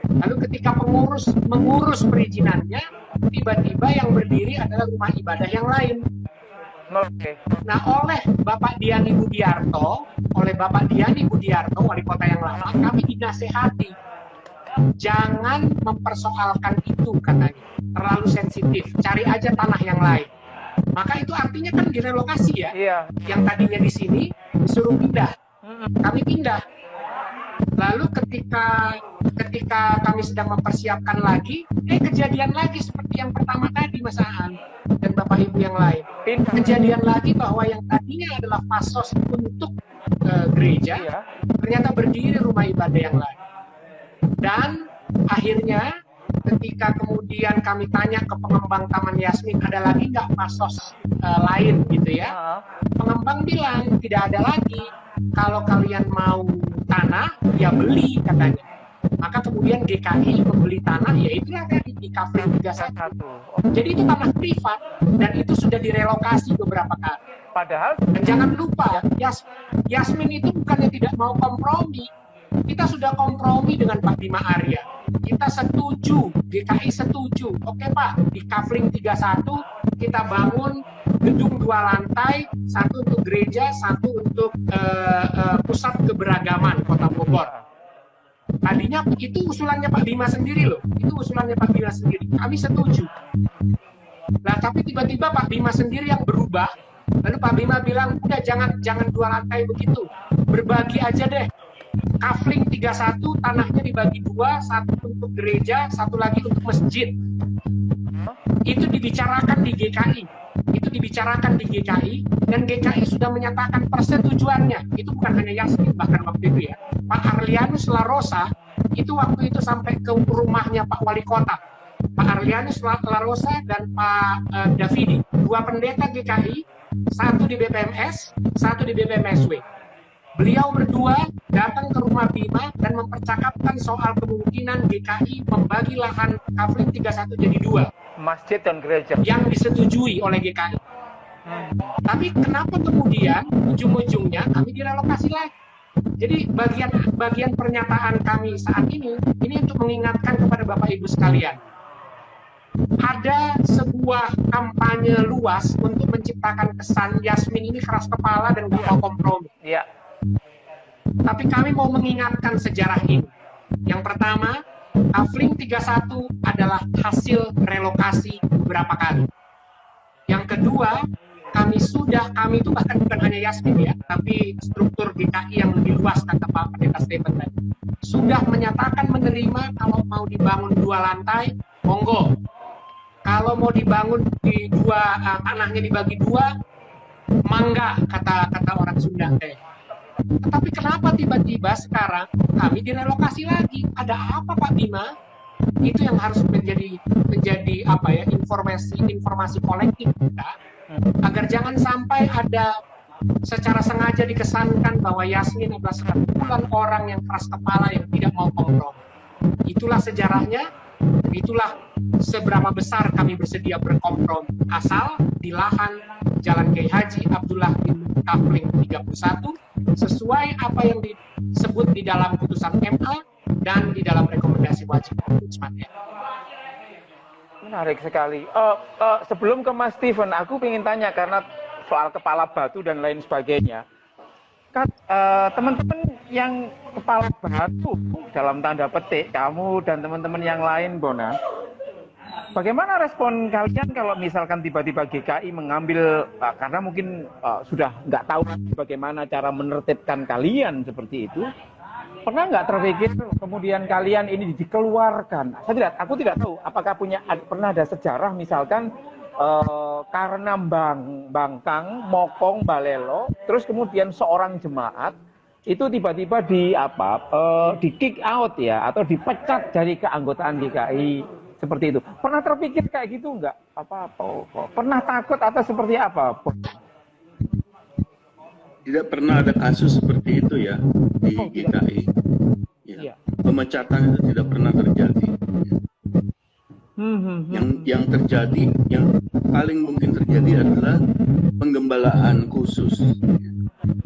Lalu ketika mengurus perizinannya, tiba-tiba yang berdiri adalah rumah ibadah yang lain. Oke. Nah, oleh Bapak Diani Budiarto, wali kota yang lama, kami dinasehati, jangan mempersoalkan itu, katanya, terlalu sensitif, cari aja tanah yang lain. Maka itu artinya kan direlokasi ya. Iya. Yang tadinya di sini disuruh pindah, kami pindah. Lalu ketika kami sedang mempersiapkan lagi, kejadian lagi seperti yang pertama tadi, Mas Aan dan Bapak Ibu yang lain. Kejadian lagi bahwa yang tadinya adalah fasos untuk gereja, Iya. ternyata berdiri rumah ibadah yang lain. Dan akhirnya ketika kemudian kami tanya ke pengembang Taman Yasmin, ada lagi nggak fasos lain gitu ya? Pengembang bilang tidak ada lagi. Kalau kalian mau tanah, ya beli, katanya. Maka kemudian GKI membeli tanah, yaitu tadi di Kafling 31. Jadi itu tanah privat dan itu sudah direlokasi beberapa kali. Padahal, Dan jangan lupa, Yasmin itu bukannya tidak mau kompromi. Kita sudah kompromi dengan Pak Bima Arya. Kita setuju, GKI setuju. Oke Pak, di Kafling 31 kita bangun gedung 2 lantai, satu untuk gereja, satu untuk pusat keberagaman Kota Bogor. Tadinya itu usulannya Pak Bima sendiri loh, kami setuju. Nah tapi tiba-tiba Pak Bima sendiri yang berubah, lalu Pak Bima bilang, udah jangan 2 lantai begitu, berbagi aja deh. Kafling 31 tanahnya dibagi 2, satu untuk gereja, satu lagi untuk masjid. Itu dibicarakan di GKI, dan GKI sudah menyatakan persetujuannya. Itu bukan hanya Yasmin, bahkan waktu itu ya, Pak Arlianus Larosa itu waktu itu sampai ke rumahnya Pak Wali Kota, Pak Arlianus Larosa dan Pak Davidi, 2 pendeta GKI, satu di BPMS, satu di BPMSW. Beliau berdua datang ke rumah Bima dan mempercakapkan soal kemungkinan GKI membagi lahan Kafling 31 jadi 2. masjid dan gereja. Yang disetujui oleh GKI. Tapi kenapa kemudian ujung-ujungnya kami direlokasi lagi? Jadi bagian pernyataan kami saat ini untuk mengingatkan kepada Bapak Ibu sekalian. Ada sebuah kampanye luas untuk menciptakan kesan Yasmin ini keras kepala dan gak mau kompromi. Iya. Tapi kami mau mengingatkan sejarah ini. Yang pertama, Kafling 31 adalah hasil relokasi beberapa kali. Yang kedua, kami itu bahkan bukan hanya Yasmin ya, tapi struktur GKI yang lebih luas, kata Pak Pendeta Stephen tadi, sudah menyatakan menerima kalau mau dibangun 2 lantai, monggo. Kalau mau dibangun di 2 tanahnya dibagi 2, mangga, kata orang Sunda. Tetapi kenapa tiba-tiba sekarang kami direlokasi lagi? Ada apa Pak Bima? Itu yang harus menjadi apa ya, informasi kolektif kita, agar jangan sampai ada secara sengaja dikesankan bahwa Yasmin adalah sekumpulan orang yang keras kepala yang tidak mau kompromi. Itulah sejarahnya, itulah seberapa besar kami bersedia berkompromi, asal di lahan Jalan Kiai Haji Abdullah bin Kafling 31 sesuai apa yang disebut di dalam putusan MA dan di dalam rekomendasi wajib ombudsman. Menarik sekali. Sebelum ke Mas Stephen, aku ingin tanya karena soal kepala batu dan lain sebagainya. Kan teman-teman yang kepala batu dalam tanda petik, kamu dan teman-teman yang lain, Bona, bagaimana respon kalian kalau misalkan tiba-tiba GKI mengambil, karena mungkin sudah nggak tahu bagaimana cara menertibkan kalian seperti itu, pernah nggak terpikir kemudian kalian ini dikeluarkan? Aku tidak tahu apakah pernah ada sejarah misalkan karena bangkang, mokong, balelo, terus kemudian seorang jemaat itu tiba-tiba di kick out ya, atau dipecat dari keanggotaan GKI seperti itu. Pernah terpikir kayak gitu nggak? Pernah takut atau seperti apa? Tidak pernah ada kasus seperti itu ya di GKI. Ya. Pemecatan itu tidak pernah terjadi. Yang terjadi, yang paling mungkin terjadi adalah penggembalaan khusus.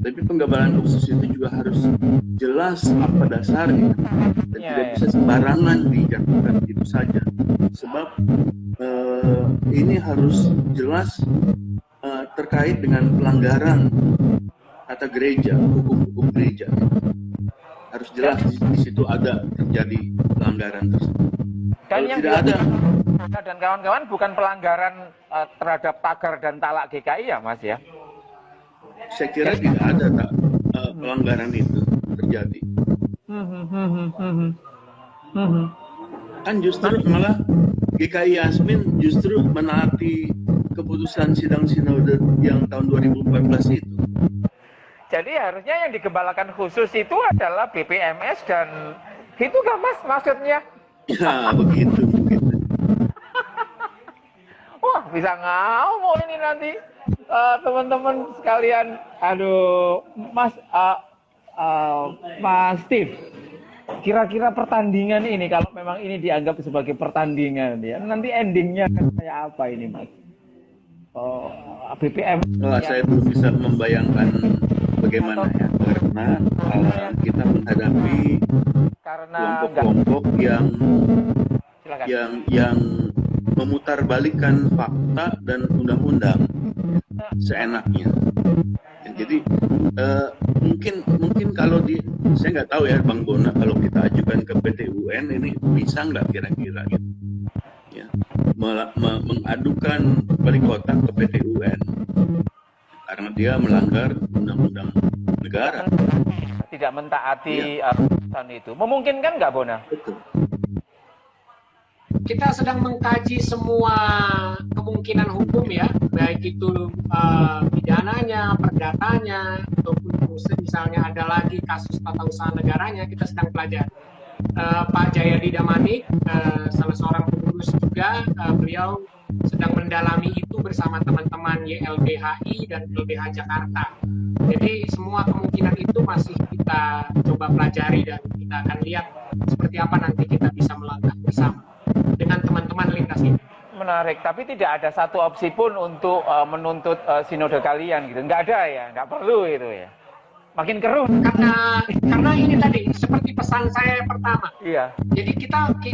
Tapi penggambaran khusus itu juga harus jelas apa dasarnya dan tidak bisa sembarangan dijatuhkan begitu saja. Sebab ini harus jelas terkait dengan pelanggaran tata gereja, hukum-hukum gereja. Harus jelas di situ ada terjadi pelanggaran tersebut. Dan Kalau yang tidak ada, dan kawan-kawan bukan pelanggaran terhadap tagar dan talak GKI ya Mas ya? saya kira tidak ada pelanggaran itu terjadi. Kan justru malah GKI Yasmin justru menaati keputusan sidang sinode yang tahun 2014 itu. Jadi harusnya yang digembalakan khusus itu adalah BPMS dan gitu kan Mas maksudnya? Ya begitu. Wah bisa ngawur ini nanti teman-teman sekalian. Aduh Mas Mas Steve, kira-kira pertandingan ini kalau memang ini dianggap sebagai pertandingan ya, nanti endingnya kayak apa ini Mas? BPM. Saya belum bisa membayangkan bagaimana ya, karena kita menghadapi kelompok-kelompok yang memutarbalikkan fakta dan undang-undang seenaknya. Jadi mungkin kalau saya nggak tahu ya Bang Bona, kalau kita ajukan ke PT UN ini bisa nggak kira-kira gitu ya, mengadukan wali kota ke PT UN karena dia melanggar undang-undang negara, tidak mentaati putusan itu. Memungkinkan nggak Bona? Betul. Kita sedang mengkaji semua kemungkinan hukum ya, baik itu pidananya, perdatanya, ataupun misalnya ada lagi kasus tata usaha negaranya, kita sedang pelajari. Pak Jayadi Damanik, salah seorang pengurus juga, beliau sedang mendalami itu bersama teman-teman YLBHI dan LBH Jakarta. Jadi semua kemungkinan itu masih kita coba pelajari dan kita akan lihat seperti apa nanti kita bisa melangkah bersama dengan teman-teman lintas ini. Menarik, tapi tidak ada satu opsi pun untuk menuntut sinode kalian gitu. Nggak ada ya, nggak perlu itu ya. Makin keruh. Karena ini tadi seperti pesan saya pertama. Iya. Jadi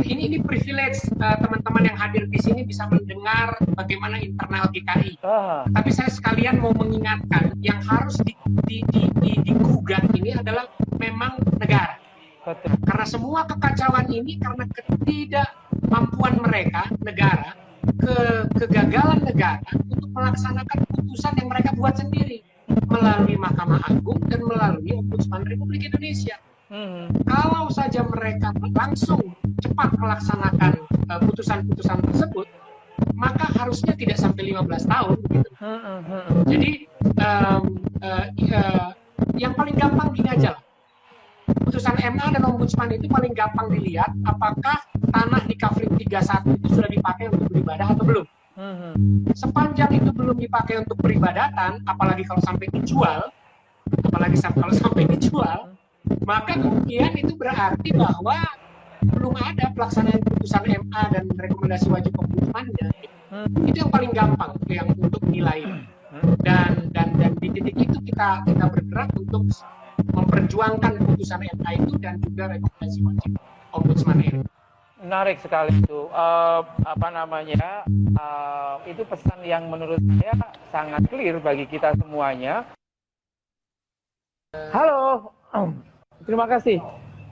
ini privilege teman-teman yang hadir di sini bisa mendengar bagaimana internal GKI. Tapi saya sekalian mau mengingatkan yang harus digugat ini adalah memang negara. Betul. Karena semua kekacauan ini karena ketidakmampuan mereka negara, kegagalan negara untuk melaksanakan putusan yang mereka buat sendiri melalui Mahkamah Agung dan melalui Ombudsman Republik Indonesia. Kalau saja mereka langsung cepat melaksanakan putusan-putusan tersebut, maka harusnya tidak sampai 15 tahun. Gitu. Jadi yang paling gampang gini aja lah. Putusan MA dan Ombudsman itu paling gampang dilihat apakah tanah di Kafling 31 itu sudah dipakai untuk beribadah atau belum. Sepanjang itu belum dipakai untuk peribadatan, apalagi kalau sampai dijual, maka kemudian itu berarti bahwa belum ada pelaksanaan putusan MA dan rekomendasi wajib ombudsmannya. Itu yang paling gampang yang untuk nilai. Dan di titik itu kita bergerak untuk memperjuangkan putusan MA itu dan juga rekomendasi wajib ombudsman ini. Menarik sekali itu. Itu pesan yang menurut saya sangat clear bagi kita semuanya. Halo, terima kasih.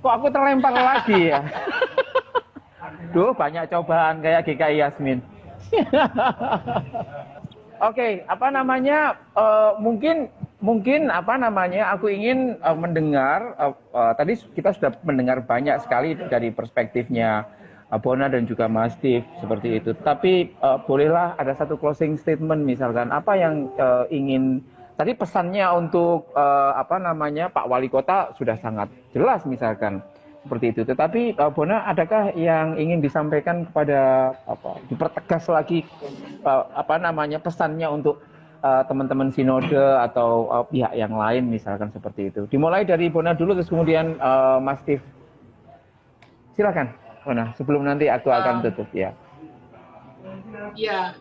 Kok aku terlempar lagi ya? Duh, banyak cobaan kayak GKI Yasmin. Oke, mungkin aku ingin mendengar tadi kita sudah mendengar banyak sekali dari perspektifnya Bona dan juga Mas Steve seperti itu. Tapi bolehlah ada satu closing statement misalkan apa yang ingin tadi pesannya untuk Pak Wali Kota sudah sangat jelas misalkan seperti itu. Tetapi Bona adakah yang ingin disampaikan kepada dipertegas lagi pesannya untuk teman-teman sinode atau pihak yang lain misalkan seperti itu. Dimulai dari Bona dulu terus kemudian Mas Steve. Silakan Bona, sebelum nanti aku akan tutup ya. Ya,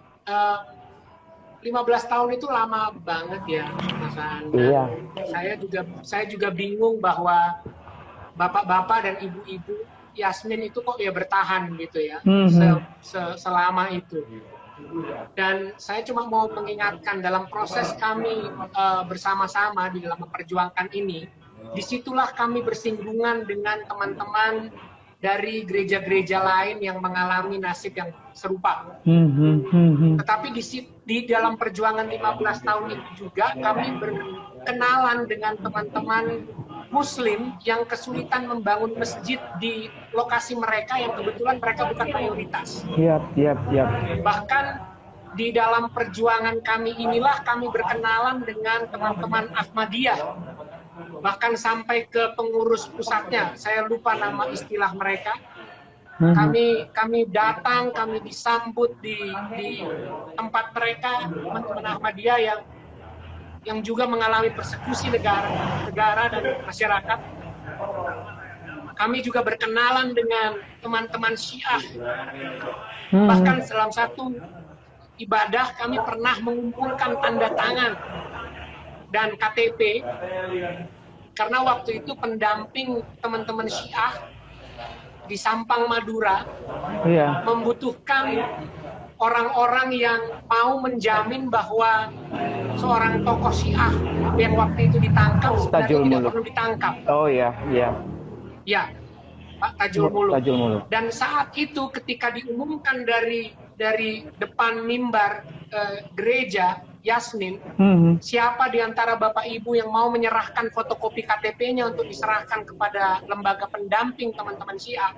15 tahun itu lama banget ya, Mas Aan. Iya. Saya juga bingung bahwa bapak-bapak dan ibu-ibu Yasmin itu kok ya bertahan gitu ya, selama itu. Dan saya cuma mau mengingatkan dalam proses kami bersama-sama di dalam memperjuangkan ini, disitulah kami bersinggungan dengan teman-teman dari gereja-gereja lain yang mengalami nasib yang serupa. Tetapi di dalam perjuangan 15 tahun itu juga kami berkenalan dengan teman-teman Muslim yang kesulitan membangun masjid di lokasi mereka yang kebetulan mereka bukan mayoritas. Bahkan di dalam perjuangan kami inilah kami berkenalan dengan teman-teman Ahmadiyah. Bahkan sampai ke pengurus pusatnya, saya lupa nama istilah mereka. Kami datang, kami disambut di tempat mereka, teman-teman Ahmadiyah yang juga mengalami persekusi negara dan masyarakat. Kami juga berkenalan dengan teman-teman Syiah. Bahkan dalam satu ibadah kami pernah mengumpulkan tanda tangan dan KTP, karena waktu itu pendamping teman-teman Syiah di Sampang, Madura, membutuhkan orang-orang yang mau menjamin bahwa seorang tokoh Syiah yang waktu itu ditangkap sebenarnya tidak perlu ditangkap. Oh iya. Ya, Pak Tajul Muluk. Dan saat itu ketika diumumkan dari depan mimbar gereja Yasmin, siapa di antara Bapak Ibu yang mau menyerahkan fotokopi KTP-nya untuk diserahkan kepada lembaga pendamping teman-teman Syiah?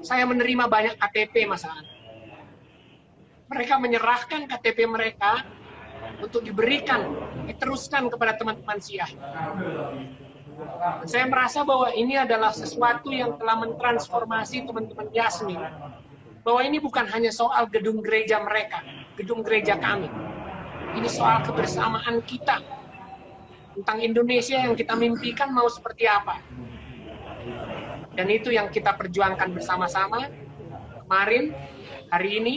Saya menerima banyak KTP, Mas Aan. Mereka menyerahkan KTP mereka untuk diteruskan kepada teman-teman Syiah. Saya merasa bahwa ini adalah sesuatu yang telah mentransformasi teman-teman Yasmin. Bahwa ini bukan hanya soal gedung gereja mereka, gedung gereja kami. Ini soal kebersamaan kita tentang Indonesia yang kita mimpikan mau seperti apa. Dan itu yang kita perjuangkan bersama-sama kemarin, hari ini,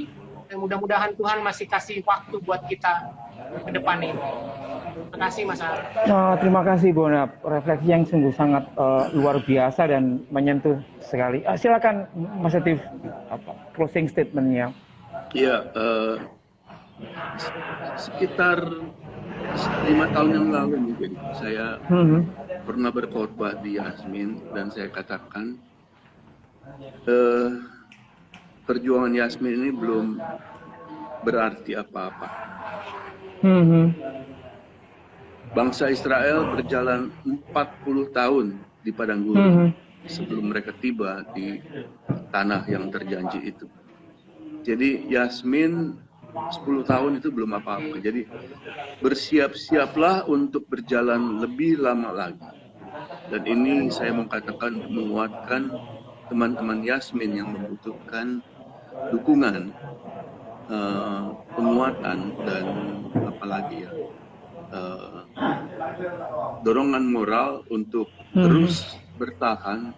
dan mudah-mudahan Tuhan masih kasih waktu buat kita ke depan ini. Terima kasih, Mas Ar. Terima kasih, Bona. Refleksi yang sungguh sangat luar biasa dan menyentuh sekali. Silakan, Mas Latif, closing statement-nya. Ya, sekitar 5 tahun yang lalu mungkin saya pernah berkhotbah di Yasmin dan saya katakan perjuangan Yasmin ini belum berarti apa-apa. Bangsa Israel berjalan 40 tahun di padang gurun sebelum mereka tiba di tanah yang terjanji itu. Jadi Yasmin 10 tahun itu belum apa-apa. Jadi bersiap-siaplah untuk berjalan lebih lama lagi. Dan ini saya mau katakan menguatkan teman-teman Yasmin yang membutuhkan dukungan, penguatan dan apalagi ya, dorongan moral untuk terus bertahan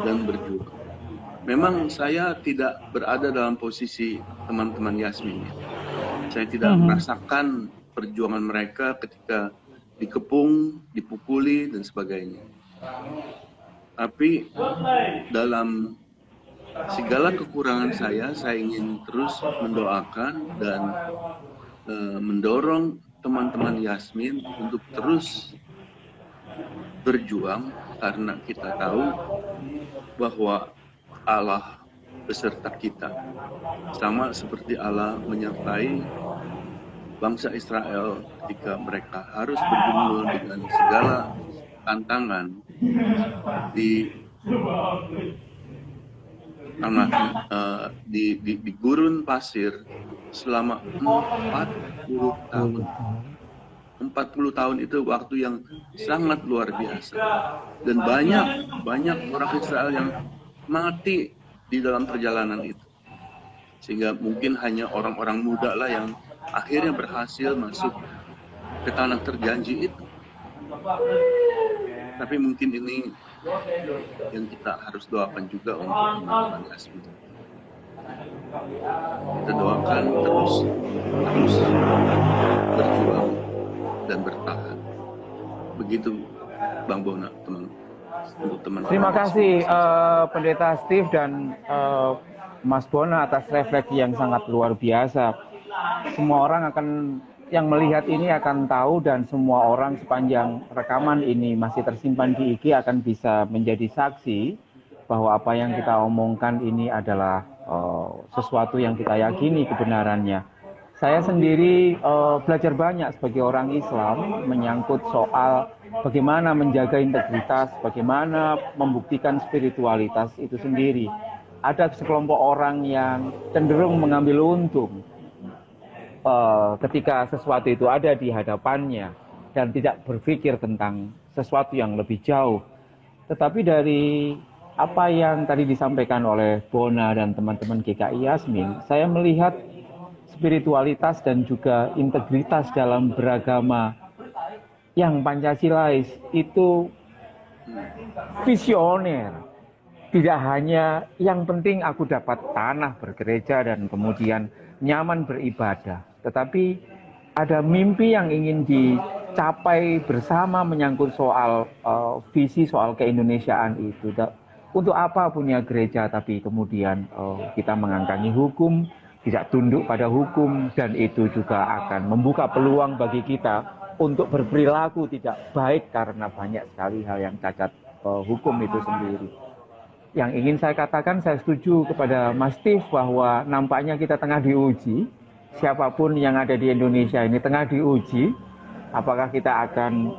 dan berjuang. Memang saya tidak berada dalam posisi teman-teman Yasmin. Saya tidak merasakan perjuangan mereka ketika dikepung, dipukuli, dan sebagainya. Tapi dalam segala kekurangan saya ingin terus mendoakan dan mendorong teman-teman Yasmin untuk terus berjuang, karena kita tahu bahwa Allah beserta kita, sama seperti Allah menyertai bangsa Israel ketika mereka harus bergumul dengan segala tantangan di di gurun pasir selama 40 tahun. 40 tahun itu waktu yang sangat luar biasa, dan banyak orang Israel yang mati di dalam perjalanan itu, sehingga mungkin hanya orang-orang muda lah yang akhirnya berhasil masuk ke tanah terjanji itu. Tapi mungkin ini yang kita harus doakan juga untuk teman-teman Yasmin. Kita doakan terus berjuang dan bertahan. Begitu Bang Bona, untuk teman-teman. Terima kasih Pendeta Steve dan Mas Bona atas refleksi yang sangat luar biasa. Semua orang yang melihat ini akan tahu, dan semua orang sepanjang rekaman ini masih tersimpan di IG akan bisa menjadi saksi bahwa apa yang kita omongkan ini adalah sesuatu yang kita yakini kebenarannya. Saya sendiri belajar banyak sebagai orang Islam menyangkut soal bagaimana menjaga integritas, bagaimana membuktikan spiritualitas itu sendiri. Ada sekelompok orang yang cenderung mengambil untung ketika sesuatu itu ada di hadapannya dan tidak berpikir tentang sesuatu yang lebih jauh. Tetapi dari apa yang tadi disampaikan oleh Bona dan teman-teman GKI Yasmin, saya melihat spiritualitas dan juga integritas dalam beragama yang Pancasilais itu visioner. Tidak hanya yang penting aku dapat tanah bergereja dan kemudian nyaman beribadah, tetapi ada mimpi yang ingin dicapai bersama menyangkut soal visi soal keindonesiaan itu. Untuk apa punya gereja tapi kemudian kita mengangkangi hukum, tidak tunduk pada hukum, dan itu juga akan membuka peluang bagi kita untuk berperilaku tidak baik karena banyak sekali hal yang cacat hukum itu sendiri. Yang ingin saya katakan, saya setuju kepada Mas Steve bahwa nampaknya kita tengah diuji. Siapapun yang ada di Indonesia ini tengah diuji. Apakah kita akan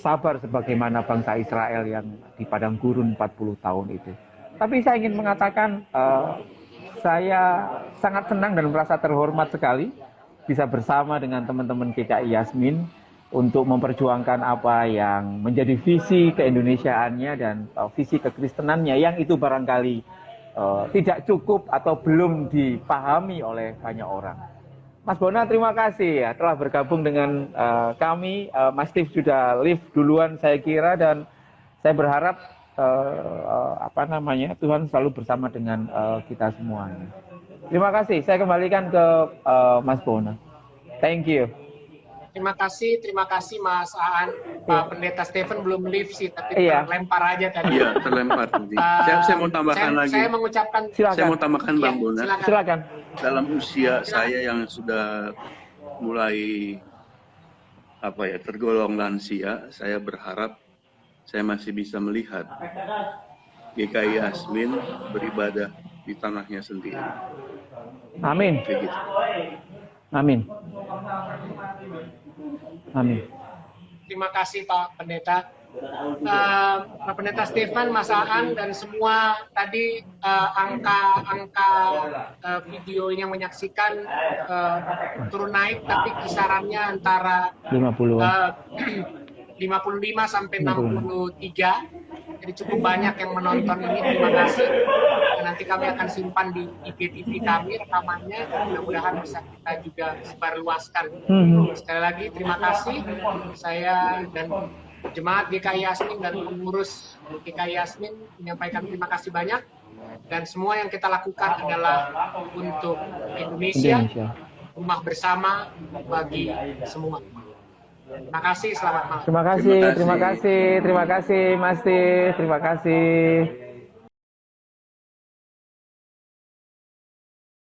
sabar sebagaimana bangsa Israel yang di padang gurun 40 tahun itu. Tapi saya ingin mengatakan, saya sangat senang dan merasa terhormat sekali bisa bersama dengan teman-teman GKI Yasmin untuk memperjuangkan apa yang menjadi visi keindonesiaannya dan visi kekristenannya yang itu barangkali tidak cukup atau belum dipahami oleh banyak orang. Mas Bona, terima kasih ya telah bergabung dengan kami. Mas Steve sudah live duluan saya kira, dan saya berharap Tuhan selalu bersama dengan kita semuanya. Terima kasih. Saya kembalikan ke Mas Bona. Thank you. Terima kasih Mas Aan. Pak Pendeta Stephen belum live sih, tapi Iya. terlempar aja tadi. Iya, terlempar tadi. Saya mau tambahkan lagi. Saya mengucapkan. Silakan. Saya mau tambahkan Bang Bona. Silakan. Dalam usia saya yang sudah mulai tergolong lansia, saya berharap saya masih bisa melihat GKI Yasmin beribadah di tanahnya sendiri. Amin. Kayak gitu. Amin. Amin. Terima kasih Pak Pendeta. Pak Pendeta Stephen, Mas Aan, dan semua tadi angka video yang menyaksikan turun naik, tapi kisarannya antara 50-an. 55 sampai 63. Jadi cukup banyak yang menonton ini. Terima kasih. Dan nanti kami akan simpan di IGTV kami rekamannya. Mudah-mudahan bisa kita juga sebarluaskan. Sekali lagi terima kasih. Saya dan jemaat GKI Yasmin dan pengurus GKI Yasmin menyampaikan terima kasih banyak. Dan semua yang kita lakukan adalah untuk Indonesia. Rumah bersama bagi semua. Terima kasih, selamat malam. Terima kasih Mas Steve, terima kasih.